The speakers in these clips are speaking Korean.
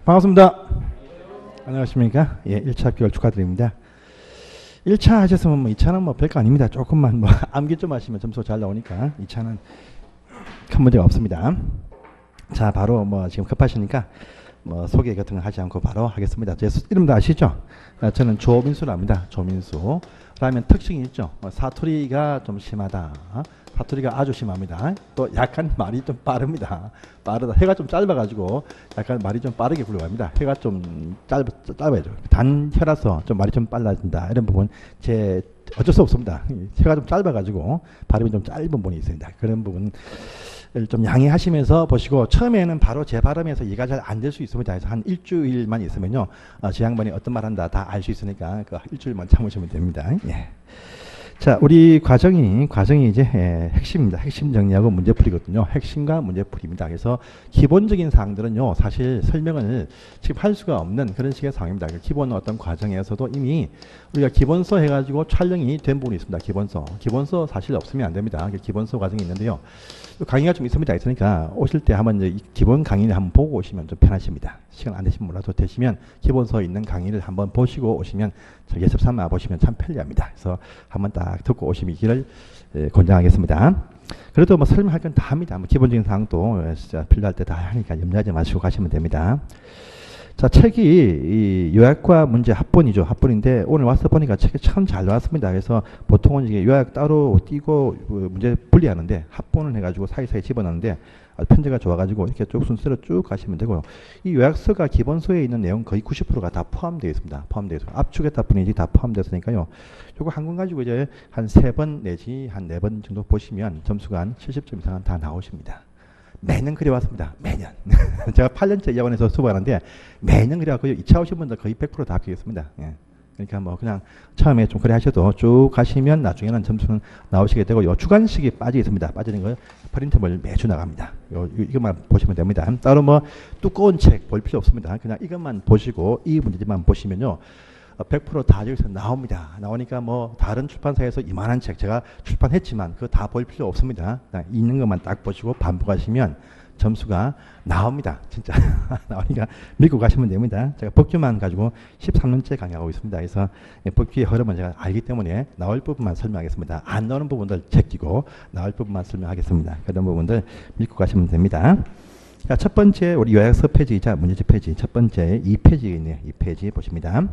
반갑습니다. 안녕하십니까? 예, 1차 합격을 축하드립니다. 1차 하셨으면 뭐 2차는 뭐 별거 아닙니다. 조금만 뭐 암기 좀 하시면 점수 잘 나오니까 2차는 큰 문제가 없습니다. 자, 바로 뭐 지금 급하시니까 뭐 소개 같은 거 하지 않고 바로 하겠습니다. 제 이름도 아시죠? 저는 조민수랍니다. 조민수. 그러면 특징이 있죠. 사투리가 좀 심하다. 사투리가 아주 심합니다. 또 약간 말이 좀 빠릅니다. 빠르다. 해가 좀 짧아가지고 약간 말이 좀 빠르게 굴러갑니다. 해가 좀 짧아야죠. 단혀라서 좀 말이 좀 빨라진다. 이런 부분 제 어쩔 수 없습니다. 해가 좀 짧아가지고 발음이 좀 짧은 부분이 있습니다. 그런 부분 좀 양해하시면서 보시고 처음에는 바로 제 발음에서 이해가 잘 안 될 수 있습니다. 그래서 한 일주일만 있으면요, 제 양반이 어떤 말 한다 다 알 수 있으니까 그 일주일만 참으시면 됩니다. 예. 자, 우리 과정이 이제 핵심입니다. 핵심 정리하고 문제풀이거든요. 핵심과 문제풀이입니다. 그래서 기본적인 사항들은요, 사실 설명을 지금 할 수가 없는 그런 식의 사항입니다. 기본 어떤 과정에서도 이미 우리가 기본서 해가지고 촬영이 된 부분이 있습니다. 기본서 사실 없으면 안 됩니다. 기본서 과정이 있는데요. 강의가 좀 있습니다. 있으니까 오실 때 한번 이제 기본 강의를 한번 보고 오시면 좀 편하십니다. 시간 안 되시면 몰라도 되시면 기본서 있는 강의를 한번 보시고 오시면 예습 삼아 보시면 참 편리합니다. 그래서 한번 딱 듣고 오시기를 권장하겠습니다. 그래도 뭐 설명할 건 다 합니다. 뭐 기본적인 사항도 진짜 필요할 때 다 하니까 염려하지 마시고 가시면 됩니다. 자, 책이 이 요약과 문제 합본이죠. 합본인데 오늘 와서 보니까 책이 참 잘 나왔습니다. 그래서 보통은 이게 요약 따로 띄고 문제 분리하는데 합본을 해가지고 사이사이 집어넣는데 편제가 좋아가지고 이렇게 쭉 순서로 쭉 가시면 되고요. 이 요약서가 기본서에 있는 내용 거의 90%가 다 포함되어 있습니다. 포함되어 있습니다. 압축했다 뿐이지 다 포함되었으니까요. 요거 한 권 가지고 이제 한 3번 내지 한 4번 정도 보시면 점수가 한 70점 이상은 다 나오십니다. 매년 그래왔습니다. 매년. 제가 8년째 이학원에서 수업하는데 매년 그래왔고요. 2차 오신 분들 거의 100% 다 합격했습니다. 예. 그러니까 뭐 그냥 처음에 좀 그래 하셔도 쭉 가시면 나중에는 점수는 나오시게 되고, 요 주관식이 빠져 있습니다. 빠지는 거 프린터물 매주 나갑니다. 이것만 보시면 됩니다. 따로 뭐 두꺼운 책 볼 필요 없습니다. 그냥 이것만 보시고 이 문제집만 보시면요, 100% 다 여기서 나옵니다. 나오니까 뭐 다른 출판사에서 이만한 책 제가 출판했지만 그거 다 볼 필요 없습니다. 그냥 있는 것만 딱 보시고 반복하시면 점수가 나옵니다. 진짜 나오니까 믿고 가시면 됩니다. 제가 법규만 가지고 13년째 강의하고 있습니다. 그래서 법규의 흐름은 제가 알기 때문에 나올 부분만 설명하겠습니다. 안 나오는 부분들 제끼고 나올 부분만 설명하겠습니다. 그런 부분들 믿고 가시면 됩니다. 자, 첫 번째 우리 요약서 페이지이자 문제집 페이지 첫 번째 2페이지가 있네요. 2페이지 보십니다.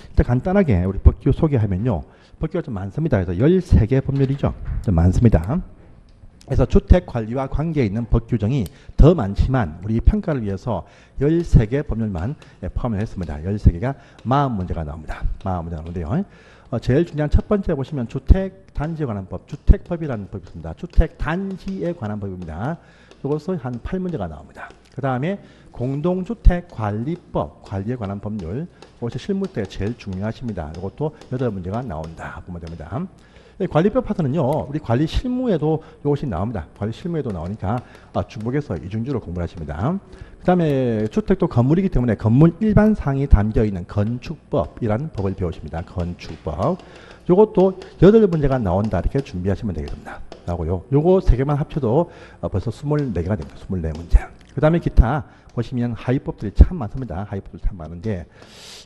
일단 간단하게 우리 법규 소개하면요, 법규가 좀 많습니다. 그래서 13개 법률이죠. 좀 많습니다. 그래서 주택관리와 관계에 있는 법 규정이 더 많지만 우리 평가를 위해서 13개 법률만 포함을 했습니다. 13개가 40문제가 나옵니다. 40문제가 나오는데요. 제일 중요한 첫 번째 보시면 주택단지에 관한 법, 주택법이라는 법이 있습니다. 주택단지에 관한 법입니다. 이것은 한 8문제가 나옵니다. 그 다음에 공동주택관리법, 관리에 관한 법률, 이것이 실무 때 제일 중요하십니다. 이것도 8문제가 나온다 보면 됩니다. 관리법 파트는요, 우리 관리 실무에도 이것이 나옵니다. 관리 실무에도 나오니까 중복해서 이중주로 공부를 하십니다. 그 다음에 주택도 건물이기 때문에 건물 일반 사항이 담겨 있는 건축법이라는 법을 배우십니다. 건축법. 이것도 8문제가 나온다. 이렇게 준비하시면 되겠습니다. 나오고요. 요거 3개만 합쳐도 벌써 24개가 됩니다. 24문제. 그 다음에 기타 보시면 하위법들이 참 많습니다. 하위법들 참 많은데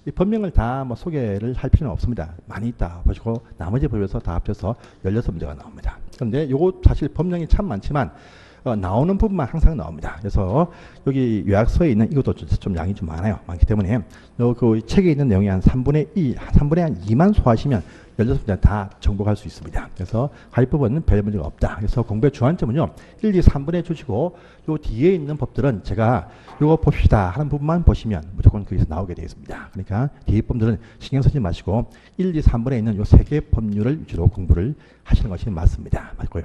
이 법명을 다 뭐 소개를 할 필요는 없습니다. 많이 있다 보시고 나머지 법에서 다 합쳐서 16문제가 나옵니다. 그런데 요거 사실 법명이 참 많지만 나오는 부분만 항상 나옵니다. 그래서 여기 요약서에 있는 이것도 좀 양이 좀 많기 때문에 그 책에 있는 내용이 한 3분의 2, 3분의 한 2만 소화하시면 16문제 다 정복할 수 있습니다. 그래서 하위법은 별 문제가 없다. 그래서 공부의 주안점은요, 1, 2, 3분에 주시고 요 뒤에 있는 법들은 제가 요거 봅시다 하는 부분만 보시면 무조건 거기서 나오게 되어 있습니다. 그러니까 뒤에 법들은 신경 쓰지 마시고 1, 2, 3분에 있는 요 3개 법률을 위주로 공부를 하시는 것이 맞습니다. 맞고요.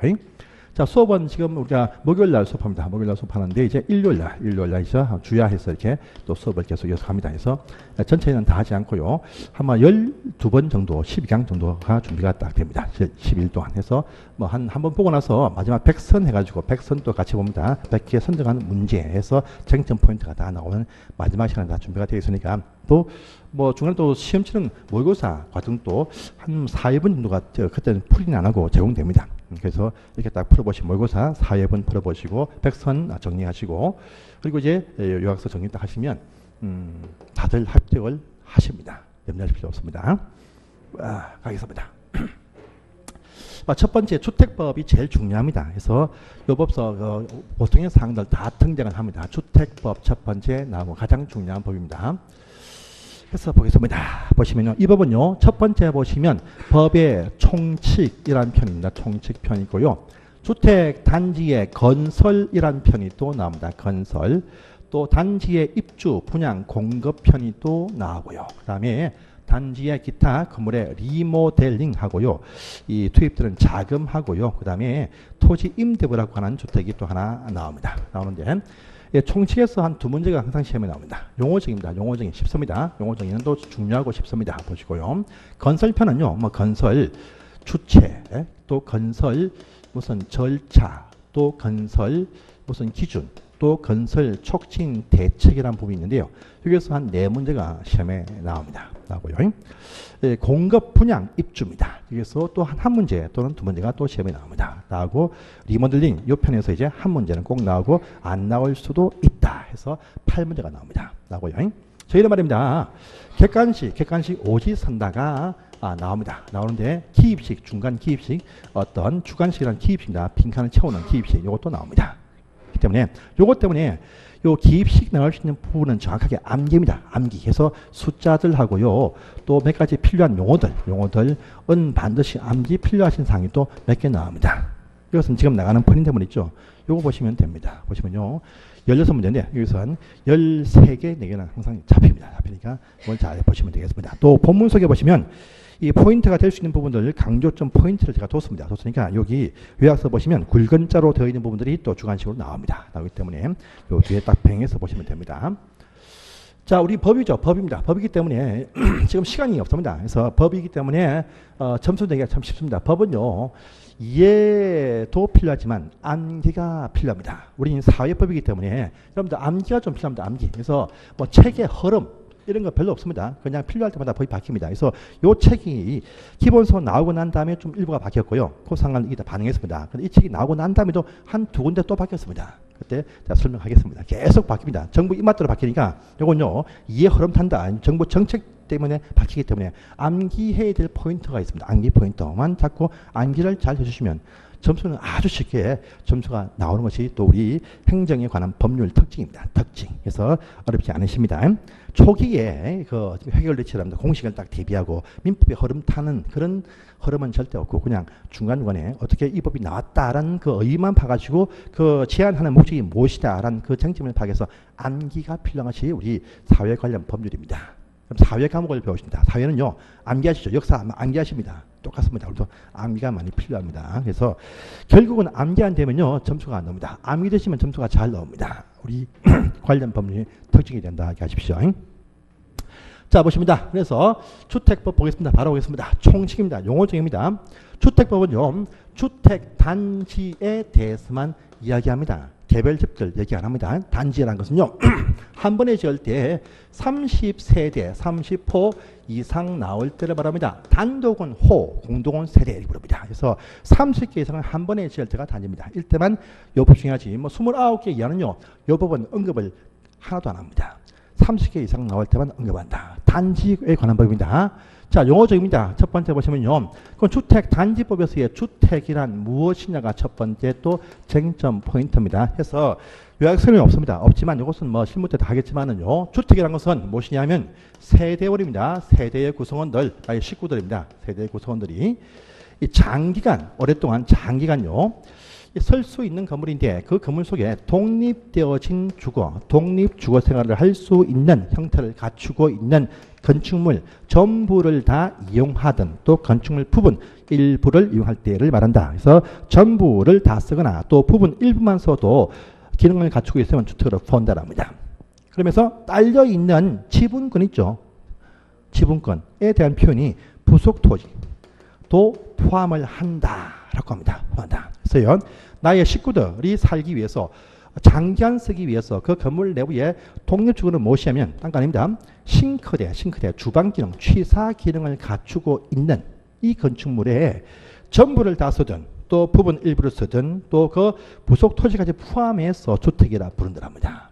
자, 수업은 지금 우리가 목요일날 수업합니다. 목요일날 수업하는데 이제 일요일날 이제 주야해서 이렇게 또 수업을 계속 이어서갑니다. 그래서 전체는 다 하지 않고요, 아마 12번 정도, 12강 정도가 준비가 딱 됩니다. 11일 동안 해서 뭐 한 번 보고 나서 마지막 100선 해가지고 100선 또 같이 봅니다. 100개 선정한 문제에서 쟁점 포인트가 다 나오는 마지막 시간에 다 준비가 되어 있으니까 또 뭐 중간에 또 시험 치는 모의고사 과정 또 한 4회분 정도가 그때는 풀이는 안 하고 제공됩니다. 그래서 이렇게 딱 풀어보시고 모의고사 4회분 풀어보시고 100선 정리하시고 그리고 이제 요약서 정리 딱 하시면 다들 합격을 하십니다. 염려하실 필요 없습니다. 가겠습니다. 첫 번째 주택법이 제일 중요합니다. 그래서 요 법서 보통의 사항들 다 등장을 합니다. 주택법 첫 번째 나오고 가장 중요한 법입니다. 그래서 보겠습니다. 보시면요, 이 법은요, 첫 번째 보시면 법의 총칙이라는 편입니다. 총칙편이고요. 주택 단지의 건설이라는 편이 또 나옵니다. 건설. 또 단지의 입주, 분양, 공급 편이 또 나오고요. 그 다음에 단지의 기타 건물의 리모델링 하고요. 이 투입되는 자금하고요. 그 다음에 토지 임대부라고 하는 주택이 또 하나 나옵니다. 나오는데 총칙에서 한 두 문제가 항상 시험에 나옵니다. 용어정입니다. 용어정이 쉽습니다. 용어정의는 또 중요하고 쉽습니다. 보시고요. 건설편은요, 뭐 건설 주체, 또 건설 무슨 절차, 또 건설 무슨 기준, 또 건설 촉진 대책이라는 부분이 있는데요. 여기서 한 네 문제가 시험에 나옵니다. 나오고요. 공급 분양 입주입니다. 여기서 또 한 문제 또는 두 문제가 또 시험에 나옵니다. 나오고 리모델링 이 편에서 이제 한 문제는 꼭 나오고 안 나올 수도 있다 해서 8문제가 나옵니다. 나오고요. 저희는 말입니다. 객관식 오지선다가 나옵니다. 나오는데 기입식, 중간 기입식, 어떤 주관식이라는 기입식입니다. 빈칸을 채우는 기입식 이것도 나옵니다. 그렇기 때문에 요것 때문에 요 기입식 나올 수 있는 부분은 정확하게 암기입니다. 암기. 그래서 숫자들하고요. 또 몇 가지 필요한 용어들은 반드시 암기 필요하신 사항이 또 몇 개 나옵니다. 이것은 지금 나가는 프린트물 있죠. 요거 보시면 됩니다. 보시면요. 16문제인데 여기서는 13개, 4개는 항상 잡힙니다. 잡히니까 이걸 잘 보시면 되겠습니다. 또 본문 속에 보시면 이 포인트가 될 수 있는 부분들 강조점 포인트를 제가 뒀습니다. 뒀으니까 여기 요약서 보시면 굵은 자로 되어 있는 부분들이 또 주관식으로 나옵니다. 나오기 때문에 요 뒤에 딱 뱅해서 보시면 됩니다. 자, 우리 법이죠. 법입니다. 법이기 때문에 지금 시간이 없습니다. 그래서 법이기 때문에 점수 내기가 참 쉽습니다. 법은요, 이해도 필요하지만 암기가 필요합니다. 우리는 사회법이기 때문에 여러분들 암기가 좀 필요합니다. 암기. 그래서 뭐 책의 흐름 이런 거 별로 없습니다. 그냥 필요할 때마다 법이 바뀝니다. 그래서 요 책이 기본서 나오고 난 다음에 좀 일부가 바뀌었고요. 그 상관을 이게 다 반영했습니다. 근데 이 책이 나오고 난 다음에도 한 두 군데 또 바뀌었습니다. 그때 제가 설명하겠습니다. 계속 바뀝니다. 정부 입맛대로 바뀌니까 요건요, 이해 흐름 탄다. 정부 정책 때문에 바뀌기 때문에 암기해야 될 포인트가 있습니다. 암기 포인트만 자꾸 암기를 잘 해주시면 점수는 아주 쉽게 점수가 나오는 것이 또 우리 행정에 관한 법률 특징입니다. 특징. 그래서 어렵지 않으십니다. 초기에 그 해결대치랍니다. 공식을 딱 대비하고 민법의 흐름 타는 그런 흐름은 절대 없고 그냥 중간중간에 어떻게 이 법이 나왔다라는 그 의의만 파가지고 그 제안하는 목적이 무엇이다라는 그 쟁점을 파악해서 암기가 필요한 것이 우리 사회 관련 법률입니다. 그럼 사회 과목을 배우십니다. 사회는요, 암기하시죠. 역사 암기하십니다. 똑같습니다. 우리도 암기가 많이 필요합니다. 그래서 결국은 암기 안 되면요, 점수가 안 나옵니다. 암기 되시면 점수가 잘 나옵니다. 우리 관련 법률이 특징이 된다 이렇게 하십시오. 자, 보십니다. 그래서 주택법 보겠습니다. 바로 보겠습니다. 총칙입니다. 용어정입니다. 주택법은요, 주택 단지에 대해서만 이야기합니다. 개별 집들 얘기 안 합니다. 단지라는 것은요, 한 번에 지을 때 30세대, 30호 이상 나올 때를 말합니다. 단독은 호, 공동은 세대 이렇게 부릅니다. 그래서 30개 이상은 한 번에 지을 때가 단지입니다. 이때만 요 법 중요하지. 뭐 29개 이하는요, 요 법은 언급을 하나도 안 합니다. 30개 이상 나올 때만 언급한다. 단지에 관한 법입니다. 자, 용어적입니다. 첫 번째 보시면요. 그건 주택 단지법에서의 주택이란 무엇이냐가 첫 번째 또 쟁점 포인트입니다. 해서 요약 설명이 없습니다. 없지만 이것은 뭐 실무 때 다 하겠지만은요. 주택이란 것은 무엇이냐면 세대원입니다. 세대의 구성원들, 아니 식구들입니다. 세대의 구성원들이 이 장기간, 오랫동안 장기간요. 설 수 있는 건물인데 그 건물 속에 독립되어진 주거, 독립주거 생활을 할 수 있는 형태를 갖추고 있는 건축물 전부를 다 이용하든 또 건축물 부분 일부를 이용할 때를 말한다. 그래서 전부를 다 쓰거나 또 부분 일부만 써도 기능을 갖추고 있으면 주택으로 포함된답니다. 그러면서 딸려있는 지분권 있죠. 지분권에 대한 표현이 부속토지도 포함을 한다라고 합니다. 포함한다. 그래서 나의 식구들이 살기 위해서 장기간 쓰기 위해서 그 건물 내부에 독립주거는 무엇이냐면 딴 거 아닙니다. 싱크대, 주방 기능, 취사 기능을 갖추고 있는 이 건축물에 전부를 다 쓰든 또 부분 일부를 쓰든 또 그 부속 토지까지 포함해서 주택이라 부른답니다.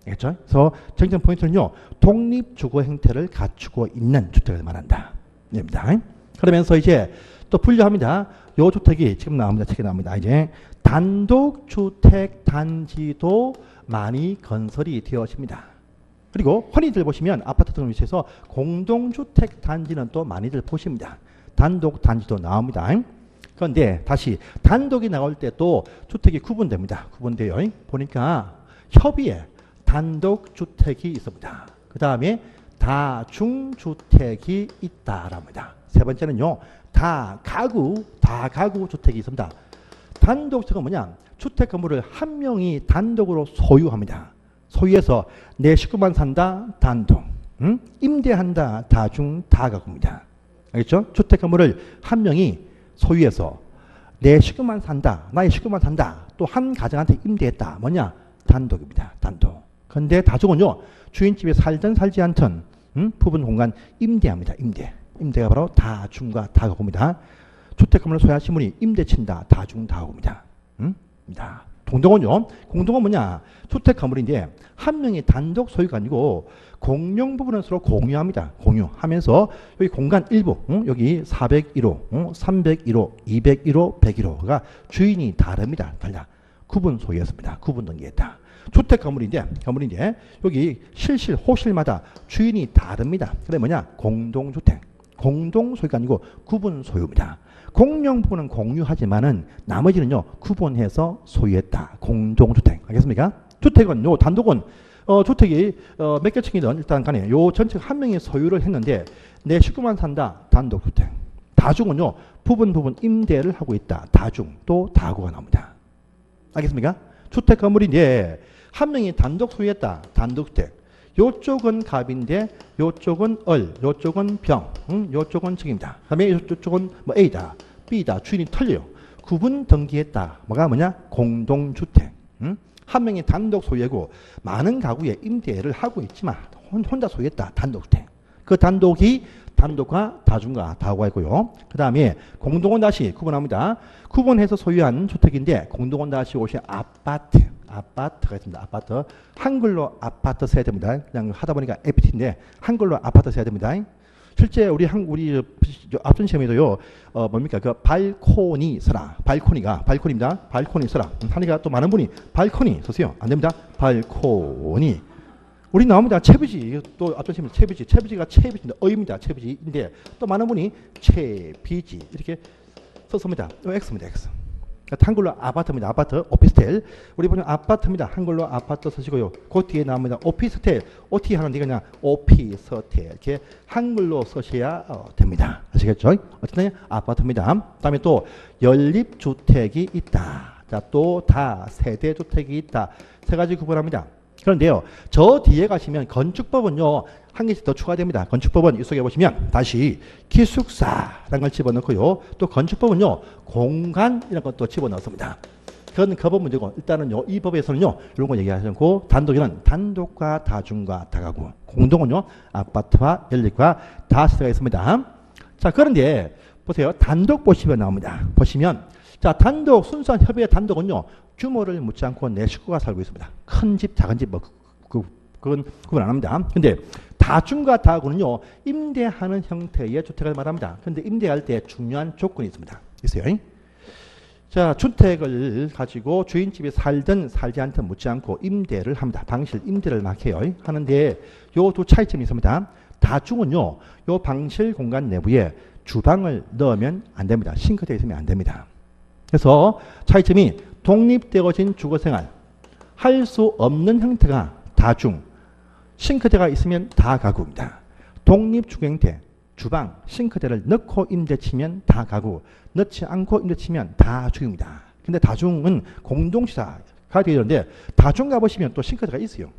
알겠죠? 그래서 정점 포인트는요. 독립주거 형태를 갖추고 있는 주택을 말한다. 입니다. 그러면서 이제 또 분류합니다. 요 주택이 지금 나옵니다. 책에 나옵니다. 이제 단독주택 단지도 많이 건설이 되어집니다. 그리고 흔히들 보시면 아파트 등을 위해서 공동주택 단지는 또 많이들 보십니다. 단독 단지도 나옵니다. 그런데 다시 단독이 나올 때 또 주택이 구분됩니다. 구분돼요. 보니까 협의에 단독주택이 있습니다. 그 다음에 다중주택이 있다랍니다. 세 번째는요. 다가구 주택이 있습니다. 단독주택은 뭐냐? 주택 건물을 한 명이 단독으로 소유합니다. 소유해서 내 식구만 산다 단독, 임대한다 다중 다가구입니다. 알겠죠? 주택 건물을 한 명이 소유해서 내 식구만 산다, 나의 식구만 산다, 또 한 가정한테 임대했다. 뭐냐? 단독입니다. 단독. 그런데 다중은요, 주인집에 살든 살지 않든 부분 공간 임대합니다. 임대가 바로 다중과 다가구입니다. 주택 건물을 소유하신 분이 임대 친다. 다중 다가구입니다. 공동은요. 공동은 뭐냐? 주택 건물인데 한 명이 단독 소유가 아니고 공용 부분은 서로 공유합니다. 공유하면서 여기 공간 일부, 여기 401호, 301호, 201호, 101호가 주인이 다릅니다. 달라. 구분 소유였습니다. 구분 등기했다. 주택 건물인데 여기 실실 호실마다 주인이 다릅니다. 그래 뭐냐? 공동주택. 공동 소유가 아니고 구분 소유입니다. 공용 부분은 공유하지만은 나머지는요 구분해서 소유했다. 공동주택. 알겠습니까? 주택은 요 단독은 주택이 몇 개 층이든 일단 간에 요 전체 한 명이 소유를 했는데 내 식구만 산다. 단독주택. 다중은요 부분 임대를 하고 있다. 다중 또 다구가 나옵니다. 알겠습니까? 주택 건물인데 한 명이 단독 소유했다. 단독주택. 요쪽은 갑인데 요쪽은 을, 요쪽은 병, 요쪽은 측입니다. 그다음에 요쪽은 뭐 A다, B다. 주인이 틀려요. 구분 등기했다. 뭐냐? 공동주택. 한 명이 단독 소유하고 많은 가구에 임대를 하고 있지만 혼자 소유했다. 단독주택. 그 단독이 단독과 다중과 다구가 있고요. 그 다음에 공동은 다시 구분합니다. 구분해서 소유한 주택인데 공동은 다시 오시 아파트가 있습니다. 아파트. 한글로 아파트 써야 됩니다. 그냥 하다 보니까 FT인데 한글로 아파트 써야 됩니다. 실제 우리 앞선 시험에도요. 뭡니까? 그 발코니 써라. 발코니입니다. 발코니 써라. 하니까 또 많은 분이 발코니 쓰세요. 안 됩니다. 발코니. 우리 나옵니다. 채비지. 또 앞선 시험에 채비지. 채비지가 채비지인데 어입니다. 채비지인데 또 많은 분이 채비지 이렇게 썼습니다. X입니다. X. 한글로 아파트입니다. 아파트, 오피스텔. 우리 보면 아파트입니다. 한글로 아파트 쓰시고요. 그 뒤에 나옵니다. 오피스텔. OT 하는데 그냥 오피스텔. 이렇게 한글로 쓰셔야 됩니다. 아시겠죠? 어쨌든 아파트입니다. 그다음에 또 연립주택이 있다. 자, 또 다세대주택이 있다. 세 가지 구분합니다. 그런데요, 저 뒤에 가시면 건축법은요, 한 개씩 더 추가됩니다. 건축법은 이 속에 보시면 다시 기숙사라는 걸 집어넣고요. 또 건축법은요, 공간 이런 것도 집어넣습니다. 그건 그 법 문제고, 일단은요, 이 법에서는요, 이런 거 얘기하지 않고, 단독에는 단독과 다중과 다가구, 공동은요, 아파트와 연립과 다세대가 있습니다. 자, 그런데 보세요. 단독 보시면 나옵니다. 보시면, 자, 단독, 순수한 협의의 단독은요, 규모를 묻지 않고 내 식구가 살고 있습니다. 큰 집, 작은 집, 그건 구분 안 합니다. 근데 다중과 다구는요, 임대하는 형태의 주택을 말합니다. 근데 임대할 때 중요한 조건이 있습니다. 있어요. 자, 주택을 가지고 주인집에 살든 살지 않든 묻지 않고 임대를 합니다. 방실 임대를 막 해요. 하는데 요 두 차이점이 있습니다. 다중은요, 요 방실 공간 내부에 주방을 넣으면 안 됩니다. 싱크대에 있으면 안 됩니다. 그래서 차이점이 독립되어진 주거생활 할 수 없는 형태가 다중, 싱크대가 있으면 다가구입니다. 독립주거 형태, 주방, 싱크대를 넣고 임대치면 다가구, 넣지 않고 임대치면 다중입니다. 근데 다중은 공동시사가 되는데 다중 가보시면 또 싱크대가 있어요.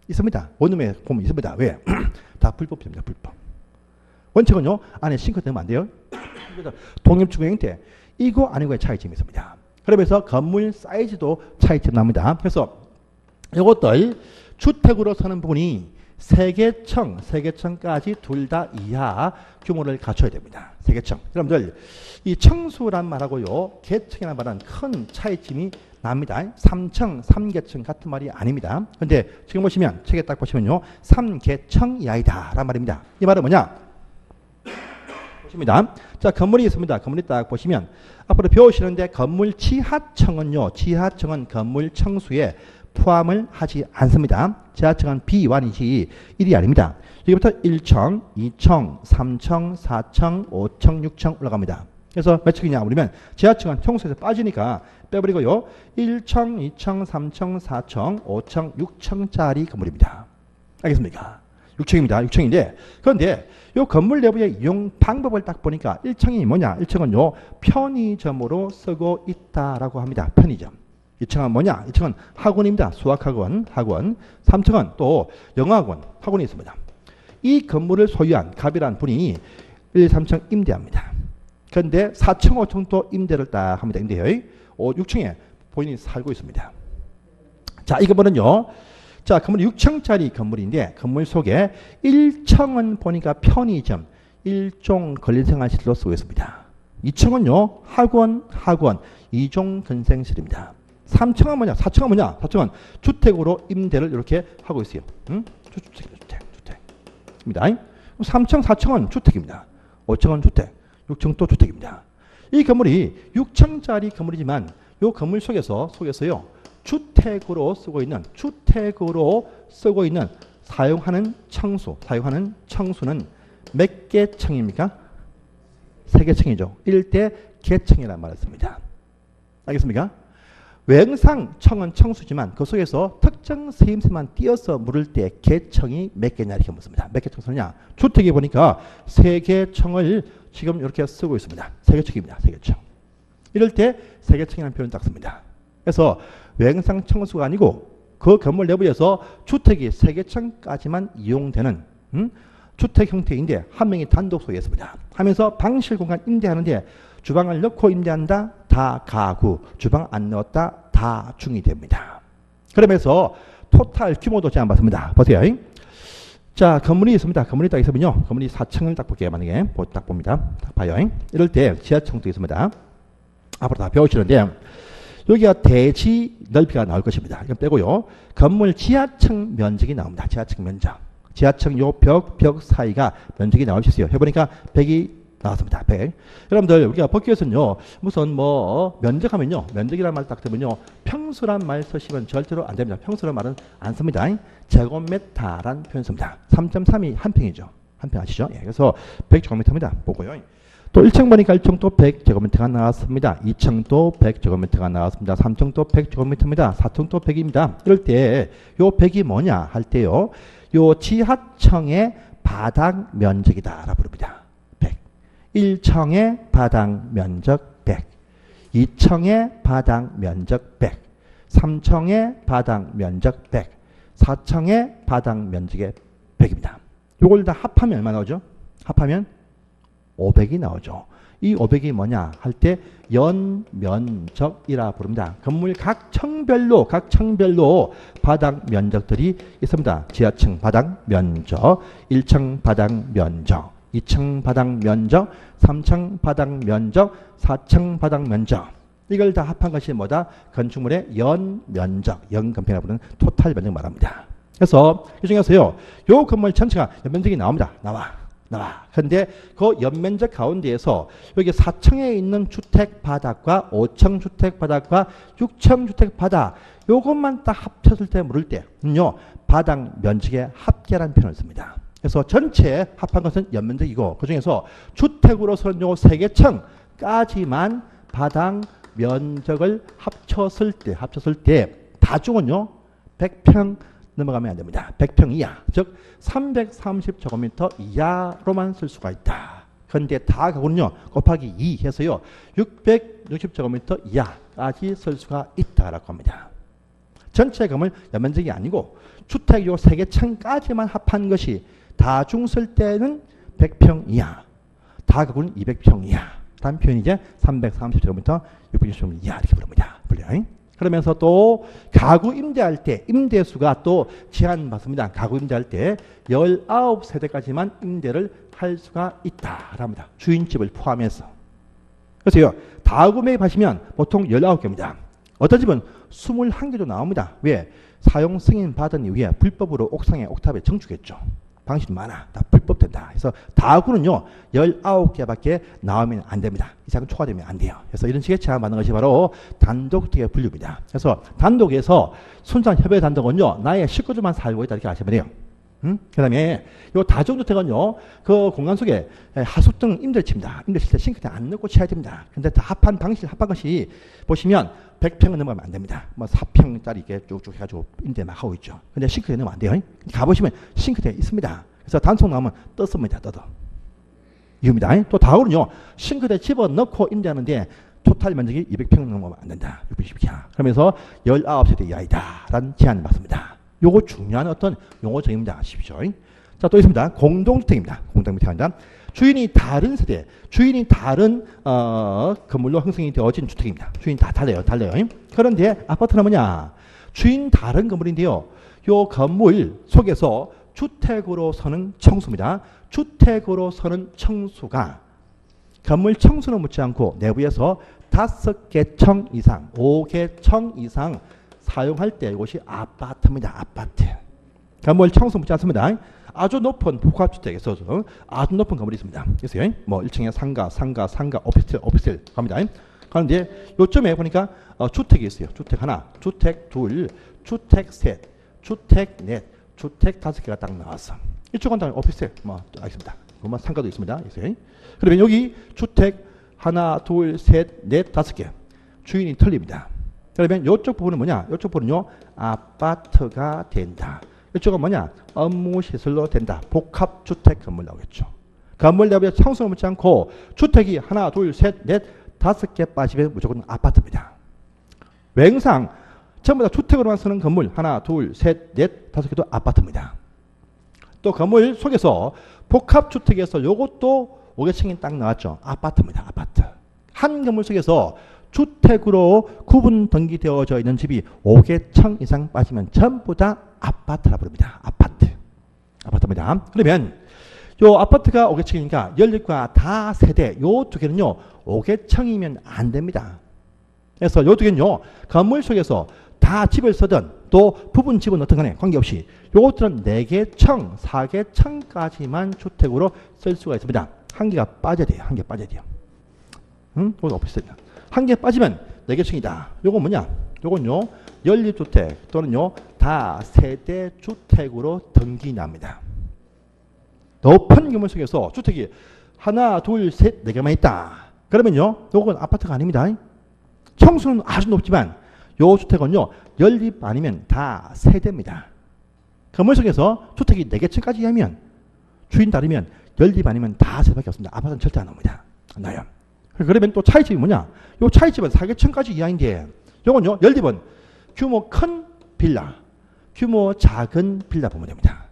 있습니다. 원룸에 보면 있습니다. 왜? 다 불법입니다. 불법. 원칙은요, 안에 싱크대 넣으면 안 돼요. 독립주거 형태, 이거 아니고의 차이점이 있습니다. 그러면서 건물 사이즈도 차이점 납니다. 그래서 이것들 주택으로 서는 부분이 세개청까지 둘 다 이하 규모를 갖춰야 됩니다. 세개청. 여러분들 이 청수란 말하고요, 개청이라는 말은 큰 차이점이 납니다. 3층, 3계층 같은 말이 아닙니다. 근데 지금 보시면 책에 딱 보시면요. 3계층 이하이다 라는 말입니다. 이 말은 뭐냐? 보십니다. 자, 건물이 있습니다. 건물이 딱 보시면 앞으로 배우시는데 건물 지하층은요. 지하층은 건물 층수에 포함을 하지 않습니다. 지하층은 비완이지 1이 아닙니다. 여기부터 1층, 2층, 3층, 4층, 5층, 6층 올라갑니다. 그래서 몇 층이냐? 그러면 지하층은 청수에서 빠지니까 빼버리고요. 1층, 2층, 3층, 4층, 5층, 6층짜리 건물입니다. 알겠습니까? 6층입니다. 6층인데 그런데 이 건물 내부의 이용 방법을 딱 보니까 1층이 뭐냐? 1층은요. 편의점으로 쓰고 있다라고 합니다. 편의점. 2층은 뭐냐? 2층은 학원입니다. 수학학원, 학원. 3층은 또 영어학원, 학원이 있습니다. 이 건물을 소유한 갑이라는 분이 1, 3층 임대합니다. 그런데 4층, 5층도 임대를 딱 합니다. 임대요. 6층에 본인이 살고 있습니다. 자, 이 건물은요. 자, 건물이 6층짜리 건물인데 건물 속에 1층은 보니까 편의점, 일종 근린생활실로 쓰고 있습니다. 2층은요. 학원, 2종 근생실입니다. 3층은 뭐냐? 4층은 뭐냐? 4층은 주택으로 임대를 이렇게 하고 있어요. 응? 주택입니다. 3층, 4층은 주택입니다. 5층은 주택, 6층도 주택입니다. 이 건물이 6층짜리 건물이지만 이 건물 속에서요. 주택으로 쓰고 있는 사용하는 청수는 몇 개 층입니까? 3개 층이죠. 이럴 때 개층이라는 말을 씁니다. 알겠습니까? 외형상 청은 청수지만 그 속에서 특정 세임새만 띄어서 물을 때 개청이 몇 개냐 이렇게 묻습니다. 몇 개 청수냐? 주택에 보니까 3개 청을 지금 이렇게 쓰고 있습니다. 3개 청입니다. 3개 청. 이럴 때 3개 청이라는 표현을 딱 씁니다. 그래서 외형상 청수가 아니고 그 건물 내부에서 주택이 3개 청까지만 이용되는 주택 형태인데 한 명이 단독 소유했습니다. 하면서 방실 공간 임대하는데 주방을 넣고 임대한다. 다 가구. 주방 안 넣었다. 다 중이 됩니다. 그러면서 토탈 규모도 제안 받습니다. 보세요. 자, 건물이 있습니다. 건물이 딱 있으면요. 건물이 4층을 딱 볼게요. 만약에 딱 봅니다. 딱 봐요. 이럴 때 지하층도 있습니다. 앞으로 다 배우시는데 여기가 대지 넓이가 나올 것입니다. 이건 빼고요. 건물 지하층 면적이 나옵니다. 지하층 면적. 지하층 요 벽 사이가 면적이 나올 수 있어요. 해보니까 100이 나왔습니다. 100. 여러분들 우리가 법규에서는요. 무슨 면적하면요. 면적이라는 말 딱 들으면요. 평수란 말 쓰시면 절대로 안 됩니다. 평수란 말은 안 씁니다. 제곱미터란 표현 씁니다. 3.3이 한 평이죠. 한 평 아시죠? 예, 그래서 100제곱미터입니다. 보고요. 또 1층 보니까 1층도 100제곱미터가 나왔습니다. 2층도 100제곱미터가 나왔습니다. 3층도 100제곱미터입니다. 4층도 100입니다. 이럴 때 요 100이 뭐냐 할 때요. 요 지하층의 바닥 면적이다라고 부릅니다. 100. 1층의 바닥 면적 100. 2층의 바닥 면적 100. 3층의 바닥 면적 100. 4층의 바닥 면적의 100입니다. 요걸 다 합하면 얼마 나오죠? 합하면 500이 나오죠. 이 500이 뭐냐 할 때 연면적이라 부릅니다. 건물 각 층별로 바닥 면적들이 있습니다. 지하층 바닥 면적, 1층 바닥 면적, 2층 바닥 면적, 3층 바닥 면적, 4층 바닥 면적. 이걸 다 합한 것이 뭐다? 건축물의 연면적, 연건평이라고 부르는 토탈 면적 말합니다. 그래서 이 중에서요. 요 건물 전체가 연면적이 나옵니다. 나와. 그런데 그 연면적 가운데에서 여기 4층에 있는 주택 바닥과 5층 주택 바닥과 6층 주택 바닥 요것만 딱 합쳤을 때 물을 때는요. 바닥 면적의 합계라는 표현을 씁니다. 그래서 전체 합한 것은 연면적이고 그중에서 주택으로서는 요 3개 층까지만 바닥 면적을 합쳤을 때 다중은요. 100평 넘어가면 안 됩니다. 100평 이하, 즉 330제곱미터 이하로만 쓸 수가 있다. 그런데 다 가구는요. 곱하기 2 해서요. 660제곱미터 이하까지 쓸 수가 있다라고 합니다. 전체 건물 연면적이 아니고 주택 요 3개 층까지만 합한 것이 다중 쓸 때는 100평 이하, 다 가구는 200평 이하. 다음 표현이 이제 330제곱미터, 660제곱미터 이하 이렇게 부릅니다. 불려요. 그러면서 또 가구 임대할 때 임대수가 또 제한받습니다. 가구 임대할 때 19세대까지만 임대를 할 수가 있다랍니다. 주인집을 포함해서. 그래서요. 다구 매입하시면 보통 19개입니다. 어떤 집은 21개도 나옵니다. 왜? 사용 승인 받은 이후에 불법으로 옥상에 옥탑에 정축했죠. 방식이 많아. 다 불법된다. 그래서 다구는요 19개밖에 나오면 안 됩니다. 이상 초과되면 안 돼요. 그래서 이런 식의 제한 받는 것이 바로 단독주택의 분류입니다. 그래서 단독에서 순장 협의 단독은요 나의 식구들만 살고 있다 이렇게 아시면 돼요. 그 다음에 요 다중주택은요 그 공간 속에 하수 등 임대치입니다. 임대치 때 싱크대 안 넣고 치워야 됩니다. 근데 다 합한 것이 보시면 100평은 넘어가면 안 됩니다. 뭐 4평짜리 이렇게 쭉쭉 해가지고 임대 막 하고 있죠. 근데 싱크대 넣으면 안 돼요. 가보시면 싱크대 있습니다. 그래서 단속 나오면 떴습니다. 떠도. 이유입니다. 또 다음은요 싱크대 집어넣고 임대하는데 토탈 면적이 200평 넘으면 안 된다. 620평. 그러면서 19세대 이하이다 라는 제한을 받습니다. 요거 중요한 어떤 용어 정의입니다. 아십시오. 자, 또 있습니다. 공동주택입니다. 공동주택입니다. 주인이 다른 세대, 주인이 다른 건물로 형성이 되어진 주택입니다. 주인이 다 달라요. 그런데 아파트는 뭐냐? 주인 다른 건물인데요. 요 건물 속에서 주택으로 서는 청수입니다. 주택으로 서는 청수가 건물 청수는 묻지 않고 내부에서 5개 청 이상, 5개 청 이상 사용할 때 이것이 아파트입니다. 아파트. 건물 청수 묻지 않습니다. 아주 높은 복합주택에서 아주 높은 건물이 있습니다. 있어요. 뭐 1층에 상가, 오피스텔 갑니다. 그런데 요점에 보니까 주택이 있어요. 주택 하나, 주택 둘, 주택 셋, 주택 넷, 주택 5개가 딱 나왔어. 이쪽은 다 오피스텔 뭐 알겠습니다. 그만 상가도 있습니다. 있어요. 그러면 여기 주택 하나, 둘, 셋, 넷, 5개 주인이 틀립니다. 그러면 이쪽 부분은 뭐냐? 이쪽 부분은요 아파트가 된다. 이쪽은 뭐냐? 업무시설로 된다. 복합주택 건물 나오겠죠. 건물 내부에 청소를 묻지 않고 주택이 하나, 둘, 셋, 넷, 5개 빠지면 무조건 아파트입니다. 외형상 전부 다 주택으로만 쓰는 건물 하나, 둘, 셋, 넷, 5개도 아파트입니다. 또 건물 속에서 복합주택에서 요것도 5개층이 딱 나왔죠. 아파트입니다. 아파트. 한 건물 속에서 주택으로 구분 등기되어져 있는 집이 5개층 이상 빠지면 전부 다 아파트라 부릅니다. 아파트입니다. 그러면 요 아파트가 5개층이니까 연립과 다세대 요 두 개는요 5개층이면 안 됩니다. 그래서 요 두 개는요 건물 속에서 다 집을 쓰든 또 부분 집은 어떤 간에 관계없이 요것들은 4개층, 4개층까지만 주택으로 쓸 수가 있습니다. 한 개가 빠져야 돼요. 한 개 빠져야 돼요. 이건 오피스텔입니다. 한 개 빠지면 4개층이다. 요건 뭐냐? 요건요 연립주택 또는요 다세대 주택으로 등기납니다. 높은 건물 속에서 주택이 하나, 둘, 셋, 4개만 있다. 그러면요 요건 아파트가 아닙니다. 청수는 아주 높지만 요 주택은요 연립 아니면 다세대입니다. 건물 속에서 주택이 4개층까지 하면 주인 다르면 연립 아니면 다세대밖에 없습니다. 아파트는 절대 안 나옵니다. 안 나요. 그러면 또 차이집이 뭐냐? 요 차이집은 4개층까지 이하인데 요건요 연립은 규모 큰 빌라, 규모 작은 빌라 보면 됩니다.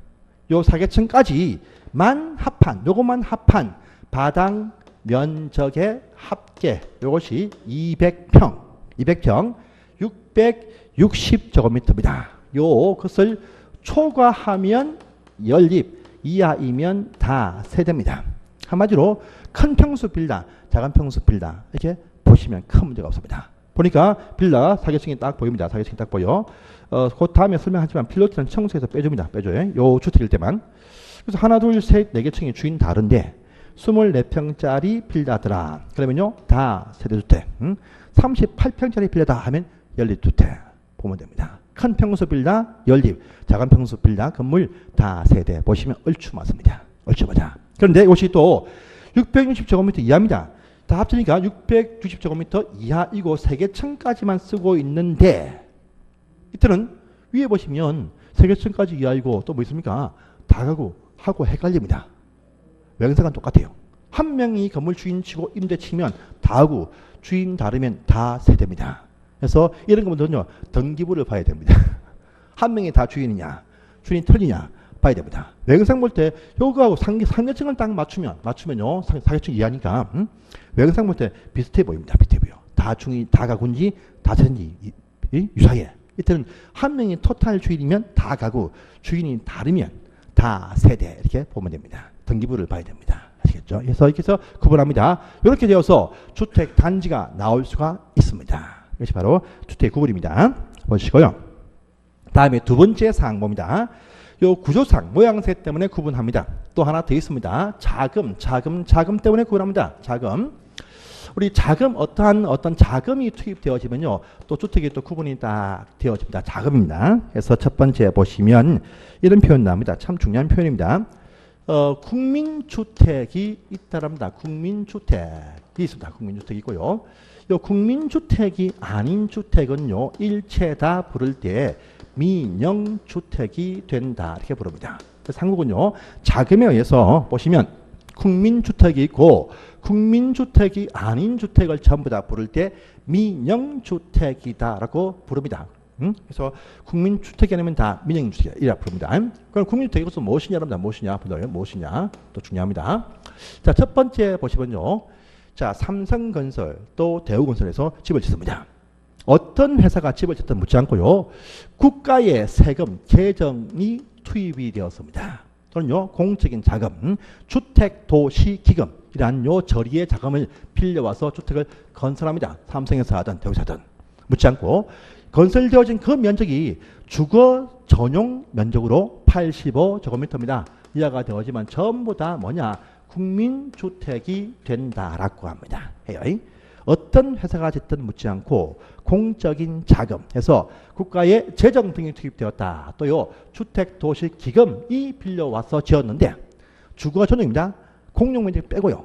요 4개층까지만 합한, 요것만 합한 바닥 면적의 합계 요것이 200평 660제곱미터입니다. 요 것을 초과하면 연립, 이하이면 다 세대입니다. 한마디로 큰 평수 빌라, 작은 평수 빌라 이렇게 보시면 큰 문제가 없습니다. 보니까 빌라 4개층이 딱 보입니다. 4개층이 딱 보여. 그 다음에 설명하지만 필로티는 청소해서 빼줍니다. 빼줘요. 요 주택일 때만. 그래서 하나, 둘, 셋, 4개층이 주인 다른데 24평짜리 빌라더라. 그러면요 다 세대주택. 38평짜리 빌라다 하면 연립주택 보면 됩니다. 큰 평수 빌라 연립, 작은 평수 빌라 건물 다 세대 보시면 얼추 맞습니다. 얼추 맞아. 그런데 이것이 또 660제곱미터 이하입니다. 다 합치니까 660제곱미터 이하이고 3개층까지만 쓰고 있는데 이때는 위에 보시면 3개층까지 이하이고 또 뭐 있습니까? 다가구 하고 헷갈립니다. 외형상은 똑같아요. 한 명이 건물 주인 치고 임대 치면 다가구, 주인 다르면 다 세대입니다. 그래서 이런 것들은요 등기부를 봐야 됩니다. 한 명이 다 주인이냐 주인이 틀리냐 봐야 됩니다. 외형상 볼 때 요거하고 상계층을 딱 맞추면요 4개층 이하니까 외형상 볼 때 비슷해 보입니다. 비슷해 보여. 다 가구인지 다 세대인지 유사해. 이때는 한 명이 토탈 주인이면 다 가구, 주인이 다르면 다 세대 이렇게 보면 됩니다. 등기부를 봐야 됩니다. 아시겠죠? 그래서 이렇게 해서 구분합니다. 이렇게 되어서 주택 단지가 나올 수가 있습니다. 이것이 바로 주택 구분입니다. 보시고요. 다음에 두 번째 사항 봅니다. 요 구조상 모양새 때문에 구분합니다. 또 하나 더 있습니다. 자금 때문에 구분합니다. 자금. 우리 자금 어떤 자금이 투입되어지면요. 또 주택이 또 구분이 딱 되어집니다. 자금입니다. 그래서 첫 번째 보시면 이런 표현 나옵니다. 참 중요한 표현입니다. 국민주택이 있다랍니다. 국민주택이 있습니다. 국민주택이 있고요. 요 국민주택이 아닌 주택은요. 일체다 부를 때 민영주택이 된다. 이렇게 부릅니다. 그래서 한국은요. 자금에 의해서 보시면 국민주택이 있고 국민주택이 아닌 주택을 전부 다 부를 때 민영주택이다라고 부릅니다. 그래서 국민주택이 아니면 다 민영주택이라 부릅니다. 그럼 국민주택이 무슨 무엇이냐랍니다. 무엇이냐 또 중요합니다. 자, 첫 번째 보시면요. 자, 삼성건설 또 대우건설에서 집을 짓습니다. 어떤 회사가 집을 짓든 묻지 않고요. 국가의 세금, 재정이 투입이 되었습니다. 또는요, 공적인 자금, 주택도시기금이라는 요 저리의 자금을 빌려와서 주택을 건설합니다. 삼성에서 하든 대우에서 하든 묻지 않고 건설되어진 그 면적이 주거 전용 면적으로 85제곱미터입니다. 이하가 되어지만 전부 다 뭐냐? 국민주택이 된다라고 합니다. 해요. 어떤 회사가 짓든 묻지 않고 공적인 자금 해서 국가의 재정 등이 투입되었다. 또요 주택도시기금이 빌려와서 지었는데 주거 전용입니다. 공용면적 빼고요.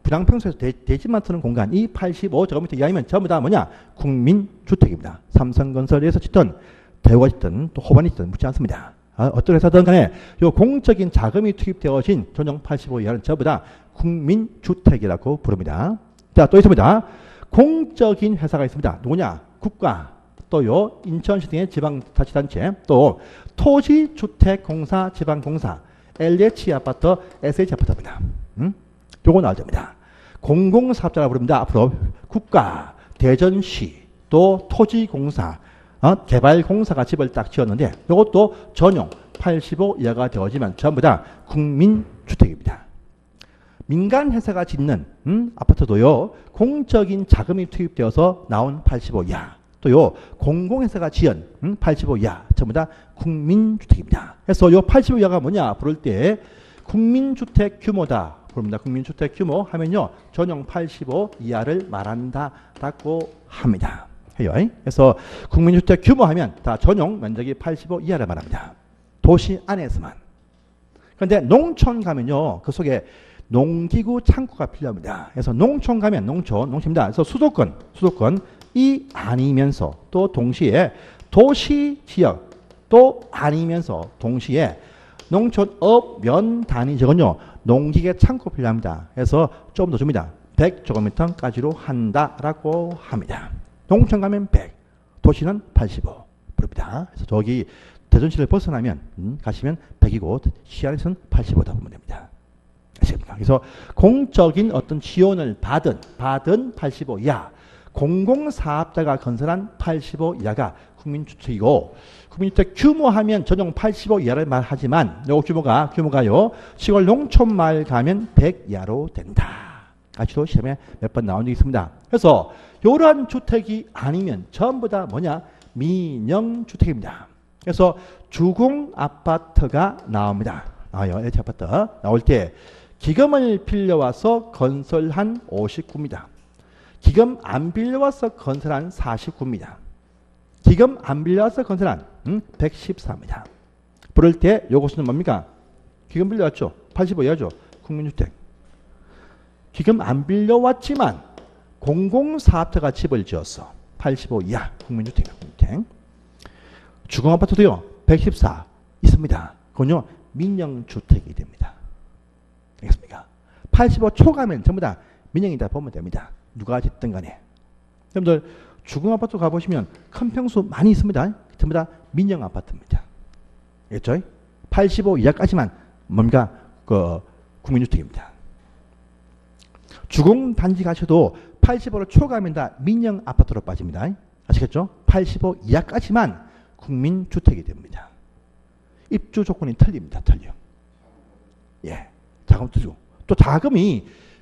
분양평수에서 대지만 쓰는 공간 이 85제곱미터 이하이면 전부 다 뭐냐? 국민주택입니다. 삼성건설에서 짓든 대우가 짓든 또 호반이 짓든 묻지 않습니다. 어떤 회사든 간에 요 공적인 자금이 투입되어진 전용 85 이하는 전부 다 국민주택이라고 부릅니다. 자, 또 있습니다. 공적인 회사가 있습니다. 누구냐? 국가, 또요 인천시 등의 지방자치단체, 또 토지주택공사, 지방공사, LH 아파트, SH 아파트입니다. 요거 나와야 됩니다. 공공사업자라고 부릅니다. 앞으로 국가, 대전시, 또 토지공사, 개발공사가 집을 딱 지었는데 이것도 전용 85 이하가 되어지면 전부 다 국민주택입니다. 민간 회사가 짓는 아파트도요. 공적인 자금이 투입되어서 나온 85 이하 또요 공공회사가 지은 85 이하 전부 다 국민주택입니다. 그래서 요 85 이하가 뭐냐 부를 때 국민주택 규모다 부릅니다. 국민주택 규모 하면요. 전용 85 이하를 말한다라고 합니다. 해요. 그래서 국민주택 규모 하면 다 전용 면적이 85 이하를 말합니다. 도시 안에서만. 그런데 농촌 가면요. 그 속에 농기구 창고가 필요합니다. 그래서 농촌 가면 농촌입니다. 그래서 수도권이 아니면서 또 동시에 도시 지역 또 아니면서 동시에 농촌업 면 단위적은요. 농기계 창고 필요합니다. 그래서 좀 더 줍니다. 100제곱미터까지로 한다라고 합니다. 농촌 가면 100, 도시는 85 부릅니다. 그래서 저기 대전시를 벗어나면 가시면 100이고 시안에서는 85다 보면 됩니다. 아시겠습니까? 그래서 공적인 어떤 지원을 받은 85 이하, 공공사업자가 건설한 85 이하가 국민주택이고 국민주택 규모하면 전용 85 이하를 말하지만 요 규모가요 시골 농촌마을 가면 100 이하로 된다. 아시도 시험에 몇 번 나온 적이 있습니다. 그래서 이러한 주택이 아니면 전부 다 뭐냐? 민영주택입니다. 그래서 주공아파트가 나옵니다. 나와요. LH 아파트 나올 때 기금을 빌려와서 건설한 59입니다. 기금 안 빌려와서 건설한 49입니다. 기금 안 빌려와서 건설한 114입니다. 부를 때 요것은 뭡니까? 기금 빌려왔죠. 85 이하죠. 국민주택. 기금 안 빌려왔지만 공공사업자가 집을 지었어. 85 이하 국민주택. 주공아파트도요. 114 있습니다. 그건요. 민영주택이 됩니다. 알겠습니까? 85 초가면 전부 다 민영이다 보면 됩니다. 누가 짓든 간에. 여러분들 주공아파트 가보시면 큰 평수 많이 있습니다. 전부 다 민영아파트입니다. 알겠죠? 85 이하까지만 뭡니까? 국민주택입니다. 주공단지 가셔도 85를 초과하면 다 민영아파트로 빠집니다. 아시겠죠? 85 이하까지만 국민주택이 됩니다. 입주 조건이 틀립니다. 틀려. 예. 자금 투주. 또 자금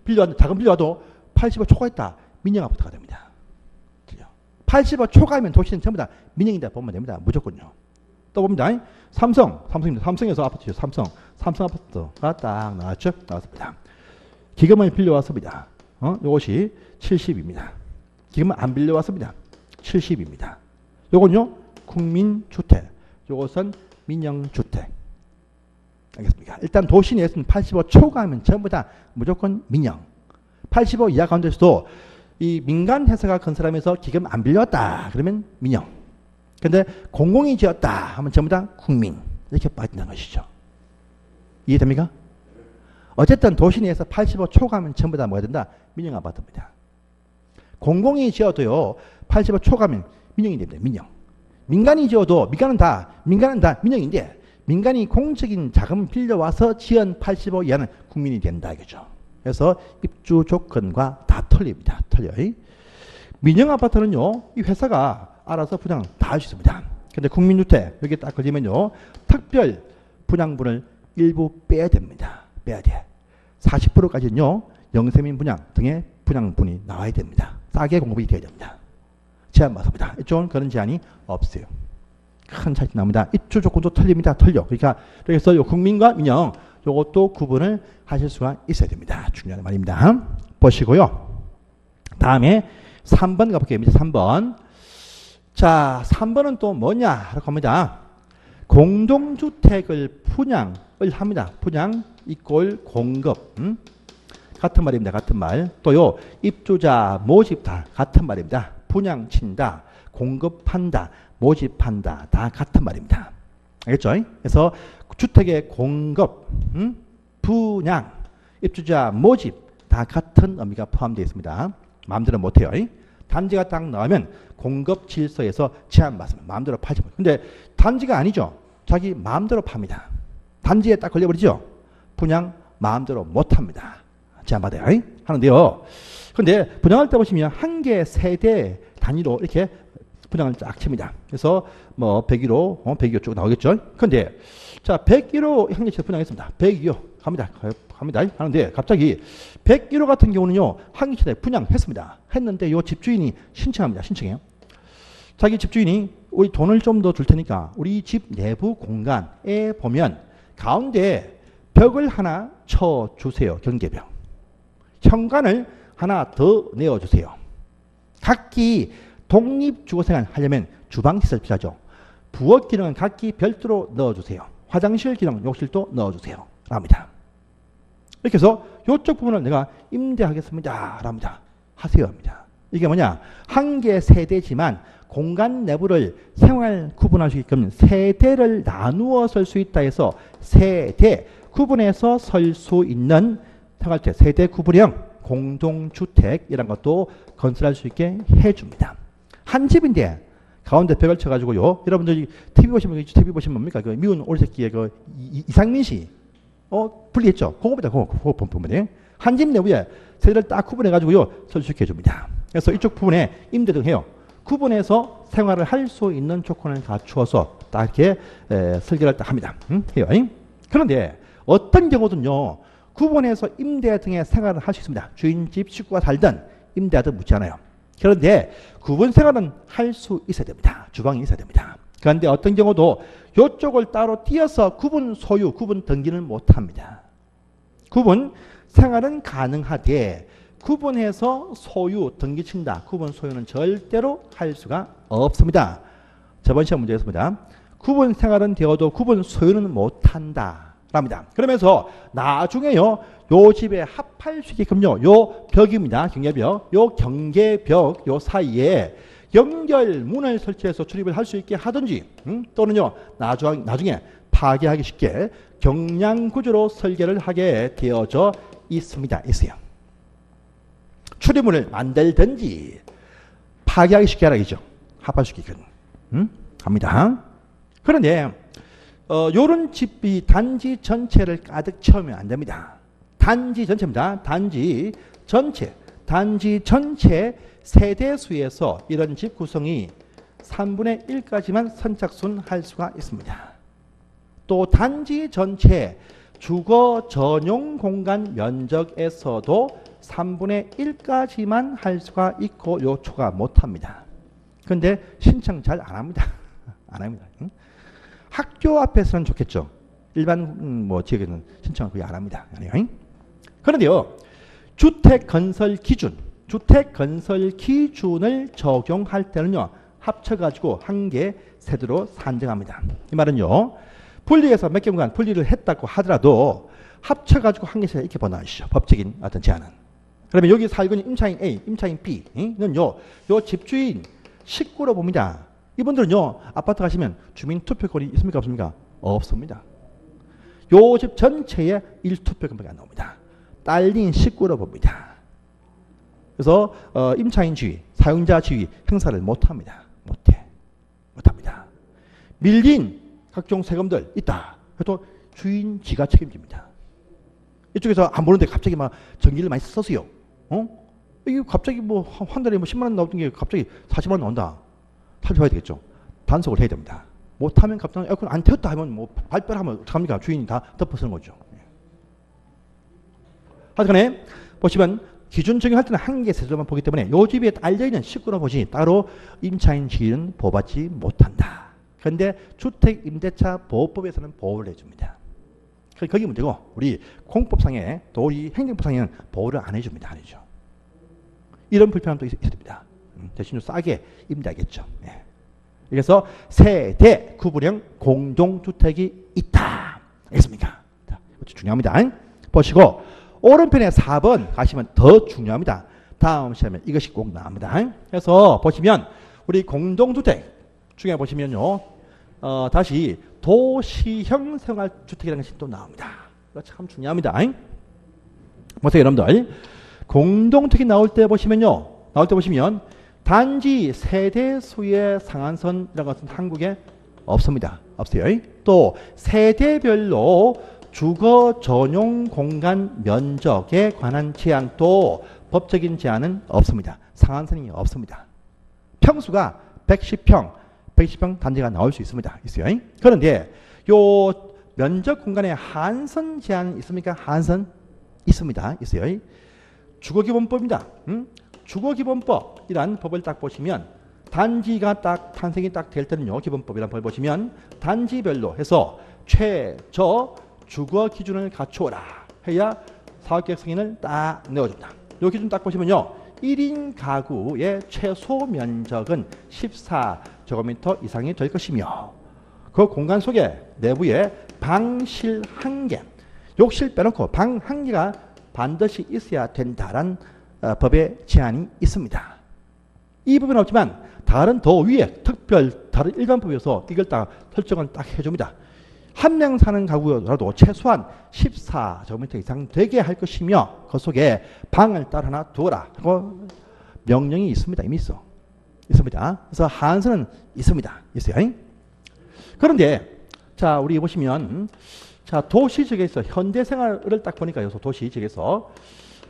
빌려와도 85 초과했다. 민영아파트가 됩니다. 틀려. 85 초과하면 도시는 전부 다 민영이다 보면 됩니다. 무조건요. 또 봅니다. 삼성입니다. 삼성에서 아파트죠. 삼성 아파트가 딱 나왔죠. 나왔습니다. 기금을 빌려왔습니다. 요것이 70입니다. 기금을 안 빌려왔습니다. 70입니다. 요건요, 국민주택. 요것은 민영주택. 알겠습니까? 일단 도시 내에서는 85 초과하면 전부 다 무조건 민영. 85 이하 가운데서도 이 민간 회사가 건설하면서 기금 안 빌려왔다. 그러면 민영. 근데 공공이 지었다 하면 전부 다 국민. 이렇게 빠진다는 것이죠. 이해됩니까? 어쨌든 도시 내에서 85 초과하면 전부 다 뭐가 된다? 민영 아파트입니다. 공공이 지어도요, 85 초과하면 민영이 됩니다. 민영. 민간이 지어도 민간은 다 민영인데 민간이 공적인 자금을 빌려와서 지은 85 이하는 국민이 된다 이거죠. 그래서 입주 조건과 다 틀립니다. 틀려요. 민영 아파트는요, 이 회사가 알아서 분양 다 할 수 있습니다. 근데 국민주택 여기 딱 걸리면요, 특별 분양분을 일부 빼야 됩니다. 빼야 돼. 40%까지는요, 영세민 분양 등의 분양분이 나와야 됩니다. 싸게 공급이 돼야 됩니다. 제한 받습니다. 이쪽은 그런 제한이 없어요. 큰 차이 납니다. 입주 조건도 틀립니다. 틀려. 그러니까 그래서 요 국민과 민영 요것도 구분을 하실 수가 있어야 됩니다. 중요한 말입니다. 보시고요. 다음에 3번 가볼게요. 3번. 자, 3번은 또 뭐냐? 라고 합니다. 공동주택을 분양을 합니다. 분양 이꼴 공급. 같은 말입니다. 같은 말. 또요, 입주자 모집 다 같은 말입니다. 분양친다, 공급한다, 모집한다. 다 같은 말입니다. 알겠죠? 그래서 주택의 공급, 분양, 입주자 모집 다 같은 의미가 포함되어 있습니다. 마음대로 못해요. 단지가 딱 나오면 공급 질서에서 제한받습니다. 마음대로 팔지 못해요. 근데 단지가 아니죠. 자기 마음대로 팝니다. 단지에 딱 걸려버리죠. 분양 마음대로 못합니다. 제한받아요. 하는데요. 근데 분양할 때 보시면 한 개 세대 단위로 이렇게 분양을 쫙 칩니다. 그래서 뭐 101호, 102호 쭉 나오겠죠. 근데 자, 101호 한 개씩 분양했습니다. 102호 갑니다. 하는데 갑자기 101호 같은 경우는요, 한 개씩 분양했습니다. 했는데 요 집주인이 신청합니다. 신청해요. 자기 집주인이 우리 돈을 좀 더 줄 테니까 우리 집 내부 공간에 보면 가운데 벽을 하나 쳐주세요. 경계벽. 현관을 하나 더 내어주세요. 각기 독립주거생활 하려면 주방시설 필요하죠. 부엌 기능은 각기 별도로 넣어주세요. 화장실 기능, 욕실도 넣어주세요. 합니다. 이렇게 해서 이쪽 부분을 내가 임대하겠습니다. 합니다. 하세요. 합니다. 이게 뭐냐? 한 개 세대지만 공간 내부를 생활 구분할 수 있게끔 세대를 나누어 설 수 있다 해서 세대 구분해서 설 수 있는 생활주택, 세대 구분형 공동주택 이런 것도 건설할 수 있게 해줍니다. 한 집인데 가운데 벽을 쳐가지고요. 여러분들이 TV 보시면 뭡니까? 그 미운 올새끼의 그 이상민 씨, 분리했죠. 그거보다 그거 보면 한 집 내부에 세대를 딱 구분해가지고요 설 수 있게 해줍니다. 그래서 이쪽 부분에 임대 등 해요. 구분해서 생활을 할 수 있는 조건을 갖추어서 딱 이렇게 설계를 딱 합니다. 해요. 그런데 어떤 경우든요, 구분해서 임대 등의 생활을 할 수 있습니다. 주인집 식구가 살든 임대하든 묻지 않아요. 그런데 구분 생활은 할 수 있어야 됩니다. 주방이 있어야 됩니다. 그런데 어떤 경우도 이쪽을 따로 띄어서 구분 소유, 구분 등기는 못합니다. 구분 생활은 가능하되 구분해서 소유 등기 친다. 구분 소유는 절대로 할 수가 없습니다. 저번 시험 문제였습니다. 구분 생활은 되어도 구분 소유는 못한다. 랍니다. 그러면서 나중에요, 요 집에 합할 수 있게끔요, 요 벽입니다. 경계벽. 요 경계벽 요 사이에 연결문을 설치해서 출입을 할 수 있게 하든지, 또는요, 나중에 파괴하기 쉽게 경량구조로 설계를 하게 되어져 있습니다. 있어요. 출입문을 만들든지 파괴하기 쉽게 하라겠죠. 합할 수 있게끔. 갑니다. 그런데 요런 집이 단지 전체를 가득 채우면 안 됩니다. 단지 전체입니다. 단지 전체 세대수에서 이런 집 구성이 3분의 1까지만 선착순할 수가 있습니다. 또 단지 전체 주거 전용 공간 면적에서도 3분의 1까지만 할 수가 있고 요 초과 못합니다. 근데 신청 잘 안 합니다. 안 합니다. 응? 학교 앞에서는 좋겠죠. 일반 뭐 지역에는 신청을 거의 안 합니다. 응? 그런데요. 주택 건설 기준을 적용할 때는요. 합쳐가지고 한 개 세대로 산정합니다. 이 말은요. 분리해서 몇 개만 분리를 했다고 하더라도 합쳐가지고 한 개 세대 이렇게 보내주시죠. 법적인 어떤 제한은. 그러면 여기 살고 있는 임차인 A, 임차인 B는요. 요 집주인 식구로 봅니다. 이분들은요. 아파트 가시면 주민투표권이 있습니까? 없습니까? 없습니다. 요 집 전체에 1투표권밖에 안 나옵니다. 딸린 식구로 봅니다. 그래서 임차인 지위, 사용자 지위 행사를 못합니다. 못합니다. 밀린 각종 세금들 있다. 그래도 주인 지가 책임집니다. 이쪽에서 안 보는데 갑자기 막 전기를 많이 썼어요. 이게 갑자기 뭐 한 달에 뭐 10만 원 나오던 게 갑자기 40만 원 나온다. 살펴봐야 되겠죠. 단속을 해야 됩니다. 못하면 갑자기 에어컨 안 태웠다 하면 뭐 발표하면 어떡합니까? 주인이 다 덮어쓰는 거죠. 하여간에 보시면 기준 적용할 때는 한 개 세대만 보기 때문에 요 집에 딸려있는 식구로 보시 따로 임차인 지위는 보호받지 못한다. 그런데 주택임대차 보호법에서는 보호를 해줍니다. 거기 문제고 우리 공법상에 도리 행정법상에는 보호를 안 해줍니다. 안 해줘. 이런 불편함도 있습니다. 대신 좀 싸게 임대하겠죠. 예. 그래서 세대 구분형 공동주택이 있다. 알겠습니까? 자, 중요합니다. 보시고 오른편에 4번 가시면 더 중요합니다. 다음 시험에 이것이 꼭 나옵니다. 그래서 보시면 우리 공동주택 중에 보시면요. 다시 도시형 생활주택이라는 것이 또 나옵니다. 이거 참 중요합니다. 보세요 여러분들. 공동주택이 나올 때 보시면 단지 세대 수의 상한선이라는 것은 한국에 없습니다. 없어요. 또 세대별로 주거 전용 공간 면적에 관한 제한도 법적인 제한은 없습니다. 상한선이 없습니다. 평수가 110평 단지가 나올 수 있습니다. 있어요. 그런데 요 면적 공간에 한선 제한 있습니까? 한선 있습니다. 있어요. 주거기본법입니다. 주거기본법이란 법을 딱 보시면 단지가 딱 탄생이 딱 될 때는요. 기본법이란 법을 보시면 단지별로 해서 최저 주거 기준을 갖추어라 해야 사업계획 승인을 딱 내어준다. 요 기준 딱 보시면요. 1인 가구의 최소 면적은 14제곱미터 이상이 될 것이며 그 공간 속에 내부에 방실 1개, 욕실 빼놓고 방 1개가 반드시 있어야 된다는 법의 제한이 있습니다. 이 부분은 없지만 다른 더 위에 다른 일반법에서 이걸 딱 설정을 딱 해줍니다. 한 명 사는 가구라도 최소한 14제곱미터 이상 되게 할 것이며 그 속에 방을 따로 하나 두어라 하고 명령이 있습니다. 이미 있습니다. 그래서 한선은 있습니다. 있어요. 그런데 자 우리 보시면 자 도시 지역에서 현대 생활을 딱 보니까 도시 지역에서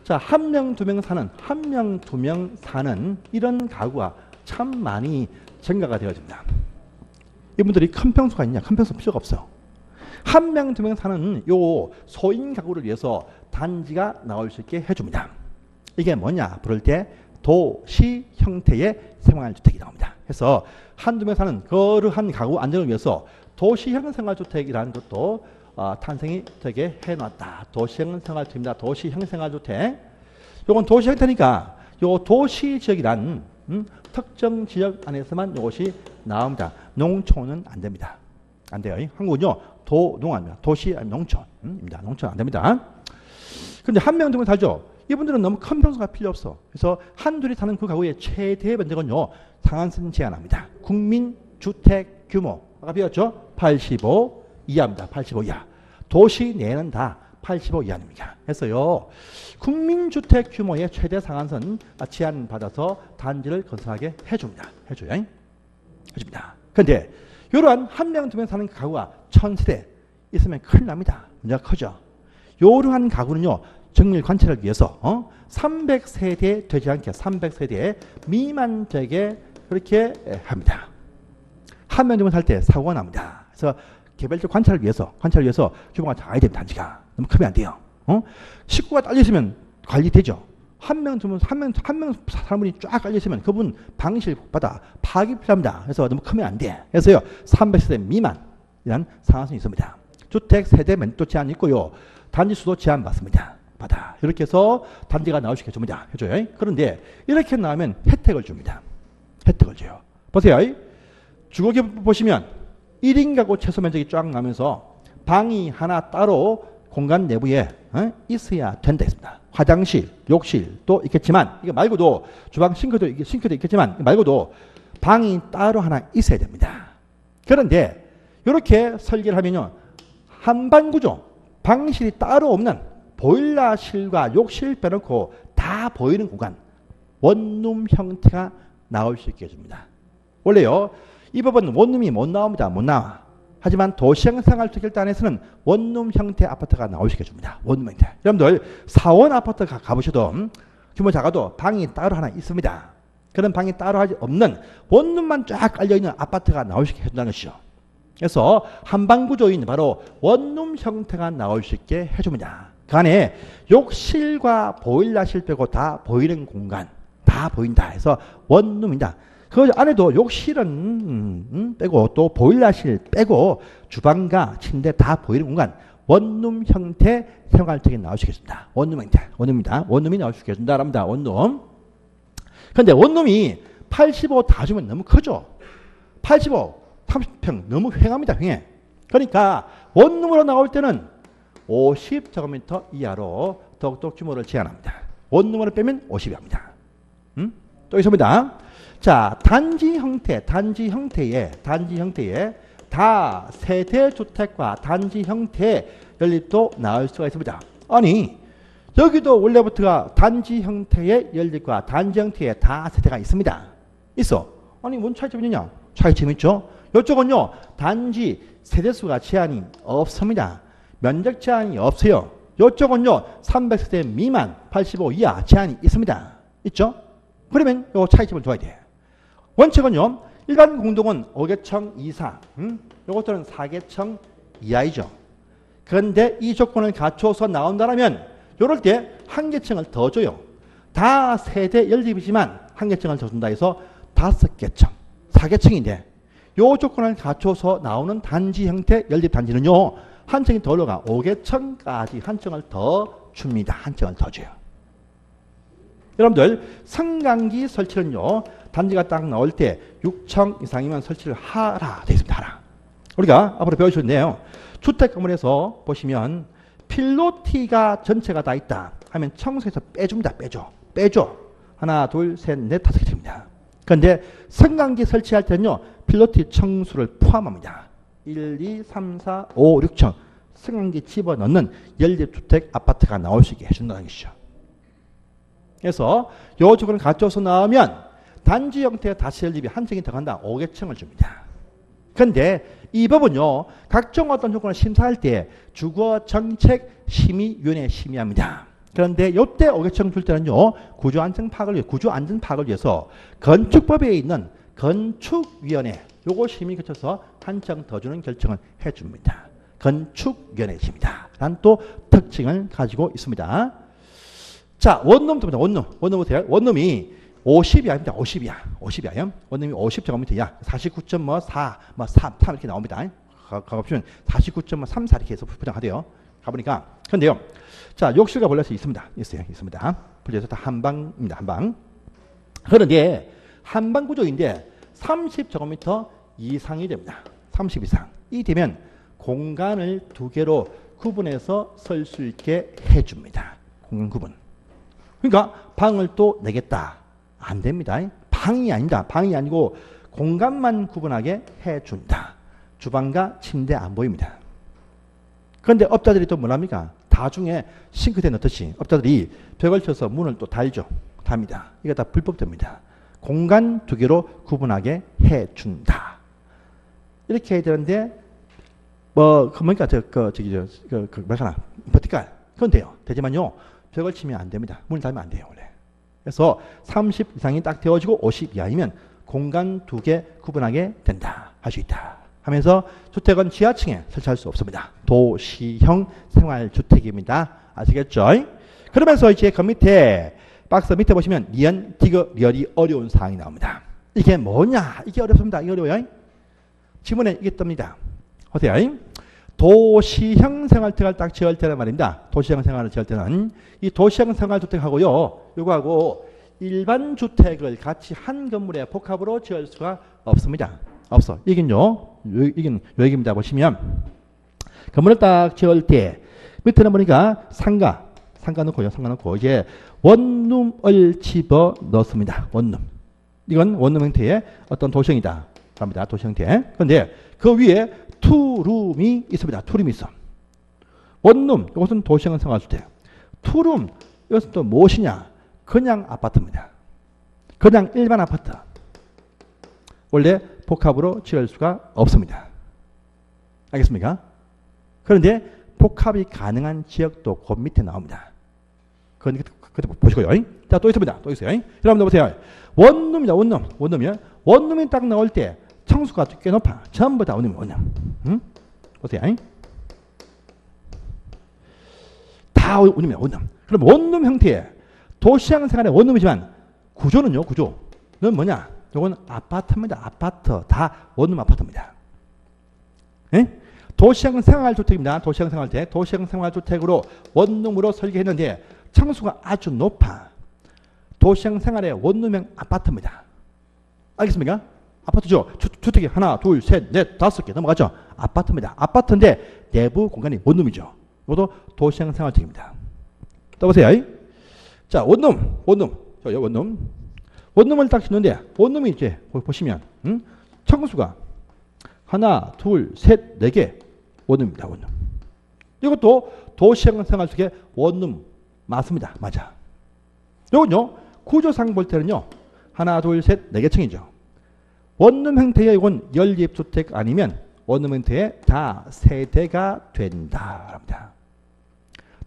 자 한 명 두 명 사는 이런 가구가 참 많이 증가가 되어집니다. 이분들이 큰 평수가 있냐? 큰 평수 필요가 없어. 한 명 두 명 사는 요 소인 가구를 위해서 단지가 나올 수 있게 해줍니다. 이게 뭐냐? 부를 때 도시 형태의 생활주택이 나옵니다. 그래서 한두 명 사는 거르한 가구 안정을 위해서 도시형 생활주택이라는 것도 탄생이 되게 해놨다. 도시형 생활주택입니다. 도시형 생활주택. 요건 도시 형태니까 요 도시 지역이란 특정 지역 안에서만 이것이 나옵니다. 농촌은 안 됩니다. 안 돼요. 한국은요 도농합니다. 도시 농촌입니다. 농촌 안 됩니다. 근데 한 명 두 명 살죠. 이분들은 너무 큰 평수가 필요 없어. 그래서 한둘이 사는 그 가구의 최대 면적은요 상한선 제한합니다. 국민주택 규모 아까 배웠죠? 85 이하입니다. 85 이하. 도시 내는 다 85 이하입니다. 그래서요 국민주택 규모의 최대 상한선 제한 받아서 단지를 건설하게 해줍니다. 해줍니다. 그런데 이러한 한 명 두 명 사는 가구가 1000세대 있으면 큰일 납니다. 문제가 커져. 이러한 가구는요 정밀 관찰을 위해서 300세대 되지 않게 300세대 미만 되게 그렇게 합니다. 한 명 두 명 살 때 사고가 납니다. 그래서 개별적 관찰을 위해서 규모가 작아야 됩니다. 단지가 너무 크면 안 돼요. 식구가 딸려 있으면 관리되죠. 한 명 사람이 쫙 깔려있으면 그분 방실 받아 파악이 필요합니다. 그래서 너무 크면 안 돼. 그래서요, 300세대 미만이란 상한선이 있습니다. 주택 세대 면도 제한이 있고요. 단지 수도 제한 받습니다. 받아. 이렇게 해서 단지가 나올 수 있게 해줍니다. 해줘요. 그런데 이렇게 나오면 혜택을 줍니다. 혜택을 줘요. 보세요. 주거기본 보시면 1인 가구 최소 면적이 쫙 나면서 방이 하나 따로 공간 내부에 있어야 된다 했습니다. 화장실, 욕실도 있겠지만 이거 말고도 주방 싱크도 있겠지만 말고도 방이 따로 하나 있어야 됩니다. 그런데 이렇게 설계를 하면요, 한반 구조, 방실이 따로 없는 보일러실과 욕실 빼놓고 다 보이는 공간, 원룸 형태가 나올 수 있게 해줍니다. 원래요, 이 법은 원룸이 못 나옵니다. 못 나와. 하지만 도시생활특별단에서는 원룸 형태 아파트가 나올 수 있게 해줍니다. 원룸 형태. 여러분들 사원 아파트 가보셔도 규모 작아도 방이 따로 하나 있습니다. 그런 방이 따로 없는 원룸만 쫙 깔려있는 아파트가 나올 수 있게 해준다는 것이죠. 그래서 한방구조인 바로 원룸 형태가 나올 수 있게 해줍니다. 그 안에 욕실과 보일러실 빼고 다 보이는 공간, 다 보인다 해서 원룸이다. 그 안에도 욕실은 빼고 또 보일러실 빼고 주방과 침대 다 보이는 공간, 원룸 형태 생활적인 나올 수 있겠습니다. 원룸 형태, 원룸입니다. 원룸이 나올 수 있겠습니다. 원룸. 그런데 원룸이 85 다 주면 너무 크죠. 85, 30평 너무 휑합니다. 휑해. 그러니까 원룸으로 나올 때는 50제곱미터 이하로 더욱더 규모를 제한합니다. 원룸으로 빼면 50이 합니다. 또 있습니다. 자, 단지 형태에 다 세대주택과 단지 형태의 연립도 나올 수가 있습니다. 아니, 여기도 원래부터가 단지 형태의 연립과 단지 형태의 다 세대가 있습니다. 있어. 아니, 뭔 차이점이 있냐? 차이점이 있죠. 이쪽은요, 단지 세대수가 제한이 없습니다. 면적 제한이 없어요. 이쪽은요, 300세대 미만, 85 이하 제한이 있습니다. 있죠? 그러면 이 차이점을 둬야 돼. 원칙은요, 일반 공동은 5개층 이상, 요것들은 4개층 이하이죠. 그런데 이 조건을 갖춰서 나온다면 이럴 때 한 개층을 더 줘요. 다 세대 연립이지만 한 개층을 더 준다 해서 5개층, 4개층인데 요 조건을 갖춰서 나오는 단지 형태 연립 단지는요, 한 층이 더 올라가 5개층까지 한 층을 더 줍니다. 한 층을 더 줘요. 여러분들 승강기 설치는요, 단지가 딱 나올 때 6층 이상이면 설치를 하라 되어 있습니다. 하라. 우리가 앞으로 배우셨는데요, 주택 건물에서 보시면 필로티가 전체가 다 있다 하면 청소에서 빼줍니다. 빼줘. 하나, 둘, 셋, 넷, 5개 됩니다. 그런데 승강기 설치할 때는요, 필로티 청수를 포함합니다. 1, 2, 3, 4, 5, 6층 승강기 집어넣는 연립주택 아파트가 나올 수 있게 해준다는 것이죠. 그래서 요 조건을 갖춰서 나오면 단지 형태의 다시 연립이 한 층이 더 간다. 5개층을 줍니다. 그런데 이 법은요, 각종 어떤 조건을 심사할 때 주거정책심의위원회에 심의합니다. 그런데 이때 5개층 줄 때는요, 구조안전 파악을 위해서 건축법에 있는 건축위원회, 요거 심의 거쳐서 한 층 더 주는 결정을 해줍니다. 건축위원회입니다. 라는 또 특징을 가지고 있습니다. 자, 원룸부터 보세요. 원룸이 50이야입니다. 50이야. 원룸이 50제곱미터야. 49.4, 이렇게 나옵니다. 가보시면 49.34 이렇게 해서 포장하대요. 가보니까. 그런데요, 자, 욕실과 볼넷이 있습니다. 있습니다. 분리해서 다 한방입니다. 한방. 그런데 한방 구조인데 30제곱미터 이상이 됩니다. 30 이상. 이 되면 공간을 두 개로 구분해서 설 수 있게 해줍니다. 공간 구분. 그러니까 방을 또 내겠다. 안 됩니다. 방이 아니다. 방이 아니고 공간만 구분하게 해준다. 주방과 침대 안 보입니다. 그런데 업자들이 또 뭐랍니까? 다중에 싱크대에 넣듯이 업자들이 벽을 쳐서 문을 또 달죠. 답니다. 이거 다 불법됩니다. 공간 두 개로 구분하게 해준다. 이렇게 해야 되는데, 뭐랄까, 버티칼. 그건 돼요. 되지만요, 벽을 치면 안 됩니다. 문을 닫으면 안 돼요, 원래. 그래서 30 이상이 딱 되어지고 50 이하이면 공간 두 개 구분하게 된다. 할 수 있다. 하면서 주택은 지하층에 설치할 수 없습니다. 도시형 생활주택입니다. 아시겠죠? 그러면서 이제 그 밑에 박스 밑에 보시면 리언, 디귿, 리얼이 어려운 사항이 나옵니다. 이게 뭐냐? 이게 어렵습니다. 이게 어려워요. 지문에 이게 뜹니다. 보세요. 도시형 생활주택을 딱 지을 때란 말입니다. 도시형 생활을 지을 때는 이 도시형 생활주택하고요, 요거하고 일반 주택을 같이 한 건물의 복합으로 지을 수가 없습니다. 없어. 이긴요. 이긴 요 얘기입니다. 보시면 건물을 딱 지을 때 밑에는 보니까 상가 넣고요. 상가 넣고 이제 원룸을 집어 넣습니다. 원룸. 이건 원룸 형태의 어떤 도시형이다. 합니다. 도시 형태. 그런데 그 위에 투룸이 있습니다. 투룸이 있어. 원룸, 이것은 도시형 생활주택. 투룸, 이것은 또 무엇이냐? 그냥 아파트입니다. 그냥 일반 아파트. 원래 복합으로 지을 수가 없습니다. 알겠습니까? 그런데 복합이 가능한 지역도 그 밑에 나옵니다. 그건 그때 보시고요. 자, 또 있습니다. 또 있어요. 여러분들 보세요. 원룸이다. 원룸이요. 원룸이 딱 나올 때 청수가 꽤 높아. 전부 다 원룸이 원룸. 응? 보세요. 다 원룸이야. 원룸. 그럼 원룸 형태의 도시형 생활의 원룸이지만 구조는요. 구조는 뭐냐? 이건 아파트입니다. 아파트. 다 원룸 아파트입니다. 예? 도시형 생활주택입니다. 도시형 생활주택. 도시형 생활주택으로 원룸으로 설계했는데 청수가 아주 높아. 도시형 생활의 원룸형 아파트입니다. 알겠습니까? 아파트죠. 주택이 하나, 둘, 셋, 넷, 다섯 개 넘어가죠. 아파트입니다. 아파트인데 내부 공간이 원룸이죠. 이것도 도시형 생활주택입니다. 떠보세요. 자, 원룸. 저요, 원룸. 원룸을 딱 짓는데 원룸이 이제 보시면 청수가 하나, 둘, 셋, 네 개 원룸입니다. 원룸. 이것도 도시형 생활주택의 원룸 맞습니다. 맞아. 이건요. 구조상 볼 때는요. 하나, 둘, 셋, 네 개 층이죠. 원룸 형태의 이건 연립주택 아니면 원룸 형태의 다 세대가 된다. 합니다.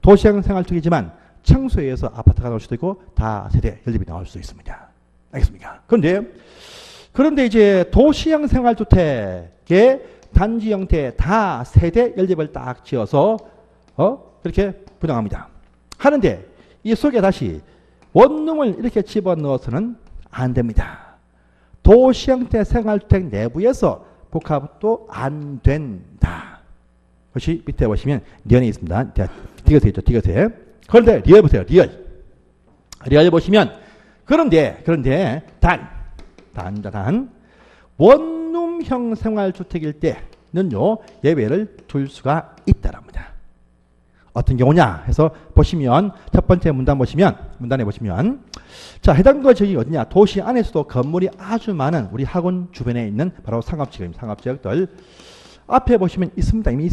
도시형 생활주택이지만 청수에 의해서 아파트가 나올 수도 있고 다 세대 연립이 나올 수도 있습니다. 알겠습니까? 그런데 이제 도시형 생활주택의 단지 형태 다 세대 연립을 딱 지어서 그렇게 분양합니다. 하는데 이 속에 다시 원룸을 이렇게 집어넣어서는 안 됩니다. 도시 형태 생활주택 내부에서 복합도 안 된다. 그것이 밑에 보시면 리얼이 있습니다. 디귿에 있죠. 디귿에. 그런데 리얼 보세요. 리얼 보시면 그런데 단 원룸형 생활주택일 때는요 예외를 둘 수가 있다랍니다. 어떤 경우냐 해서 보시면 첫 번째 문단에 보시면 자 해당 지역이 어디냐? 도시 안에서도 건물이 아주 많은 우리 학원 주변에 있는 바로 상업지역입니다. 상업지역들 앞에 보시면 있습니다. 이미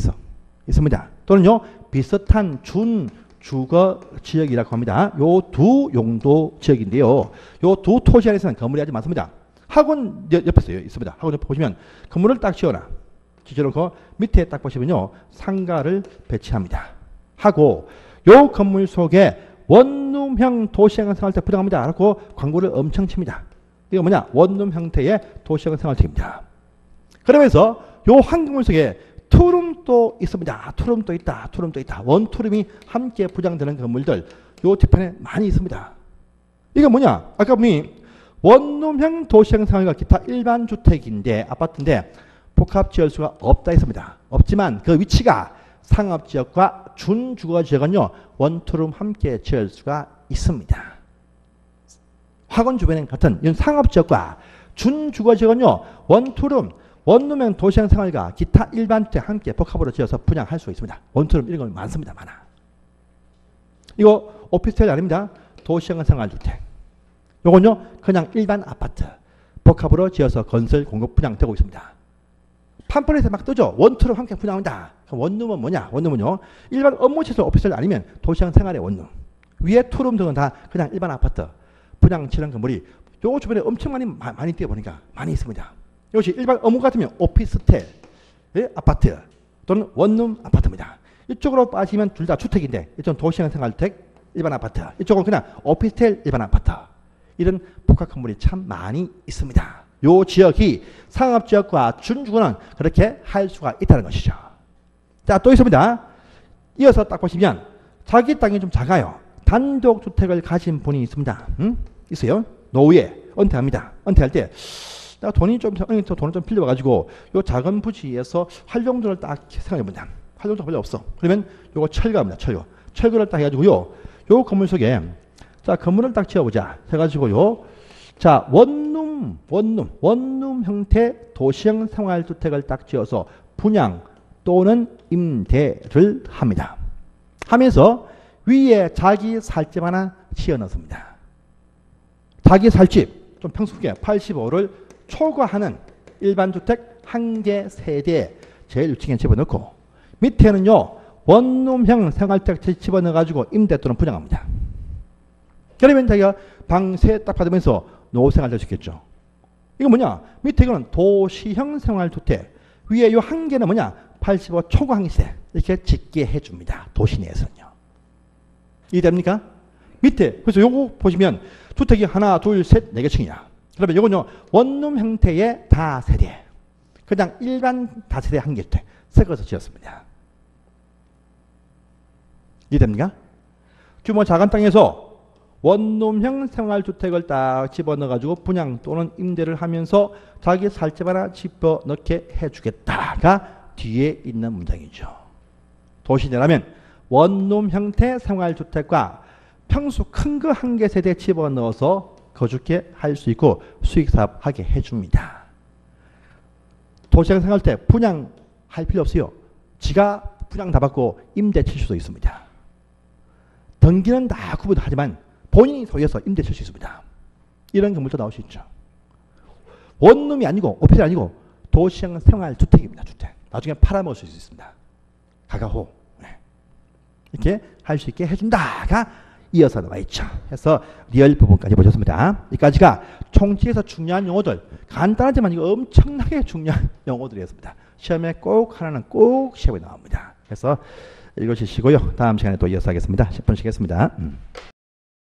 있습니다. 또는요 비슷한 준주거 지역이라고 합니다. 요 두 용도 지역인데요. 요 두 토지 안에서는 건물이 아주 많습니다. 학원 옆에 있습니다. 학원 옆에 보시면 건물을 딱 지어놓고 밑에 딱 보시면요 상가를 배치합니다. 하고 요 건물 속에 원룸형 도시형 생활주택 분양합니다. 라고 광고를 엄청 칩니다. 이거 뭐냐? 원룸 형태의 도시형 생활주택입니다. 그러면서 요 한 건물 속에 투룸도 있습니다. 투룸도 있다. 원투룸이 함께 분양되는 건물들 요 뒤편에 많이 있습니다. 이게 뭐냐? 아까 보니 원룸형 도시형 생활과 기타 일반 주택인데 아파트인데 복합 지을 수가 없다 했습니다. 없지만 그 위치가 상업지역과 준주거지역은요 원투룸 함께 지을 수가 있습니다. 학원 주변에 같은 이런 상업지역과 준주거지역은요 원투룸 원룸형 도시형 생활과 기타 일반 주택 함께 복합으로 지어서 분양할 수 있습니다. 원투룸 이런 거 많습니다. 많아. 이거 오피스텔 아닙니다. 도시형 생활주택. 요건요 그냥 일반 아파트 복합으로 지어서 건설 공급 분양되고 있습니다. 판본에서 막 뜨죠. 원투룸 함께 분양한다. 그럼 원룸은 뭐냐? 원룸은요 일반 업무시설 오피스텔 아니면 도시형 생활의 원룸. 위에 투룸 등은 다 그냥 일반 아파트 분양 치는 건물이 요 주변에 엄청 많이 뛰어보니까 많이 있습니다. 이것이 일반 업무 같으면 오피스텔 아파트 또는 원룸 아파트입니다. 이쪽으로 빠지면 둘 다 주택인데 이쪽은 도시형 생활주택 일반 아파트, 이쪽은 그냥 오피스텔 일반 아파트. 이런 복합 건물이 참 많이 있습니다. 요 지역이 상업지역과 준주거는 그렇게 할 수가 있다는 것이죠. 자, 또 있습니다. 이어서 딱 보시면 자기 땅이 좀 작아요. 단독주택을 가진 분이 있습니다. 있어요. 노후에 은퇴합니다. 은퇴할 때 내가 돈이 좀 빌려와가지고 요 작은 부지에서 활용도를 딱 생각해보자. 활용도가 별로 없어. 그러면 요거 철거합니다. 철거를 딱 해가지고요. 요 건물 속에 자 건물을 딱 지어보자. 해가지고요. 자 원룸 형태 도시형 생활주택을 딱 지어서 분양 또는 임대를 합니다. 하면서 위에 자기 살집 하나 지어 넣습니다. 자기 살집 좀 평수게 85를 초과하는 일반 주택 한 개 세대 제일 위층에 집어넣고 밑에는요 원룸형 생활주택 집어넣어가지고 임대 또는 분양합니다. 그러면 자기가 방세 딱 받으면서 노후생활 될 수 있겠죠. 이거 뭐냐? 밑에 이거는 도시형 생활주택 위에 요 한 개는 뭐냐? 85 초과 한 세 이렇게 짓게 해줍니다. 도시 내에서는요. 이해됩니까? 밑에 그래서 요거 보시면 주택이 하나, 둘, 셋, 네 개 층이야. 그러면 요건요 원룸 형태의 다세대 그냥 일반 다세대 한 개 주택 새 것을 지었습니다. 이해됩니까? 규모 작은 땅에서 원룸형 생활주택을 딱 집어넣어가지고 분양 또는 임대를 하면서 자기 살집 하나 집어넣게 해주겠다가 뒤에 있는 문장이죠. 도시내라면 원룸 형태 생활주택과 평수 큰 거 한 개 세대 집어넣어서 거주게 할 수 있고 수익사업 하게 해줍니다. 도시형 생활주택 분양할 필요 없어요. 지가 분양 다 받고 임대 칠 수도 있습니다. 등기는 다 구분하지만 본인이 소유해서 임대 칠 수 있습니다. 이런 건물도 나올 수 있죠. 원룸이 아니고 오피스이 아니고 도시형 생활주택입니다. 주택. 나중에 팔아먹을 수 있습니다. 가가호. 네. 이렇게 할 수 있게 해준다가 이어서 나와 있죠. 해서 리얼 부분까지 보셨습니다. 여기까지가 총칙에서 중요한 용어들. 간단하지만 이거 엄청나게 중요한 용어들이었습니다. 시험에 꼭 하나는 꼭 시험에 나옵니다. 그래서 읽으시고요. 다음 시간에 또 이어서 하겠습니다. 10분 쉬겠습니다.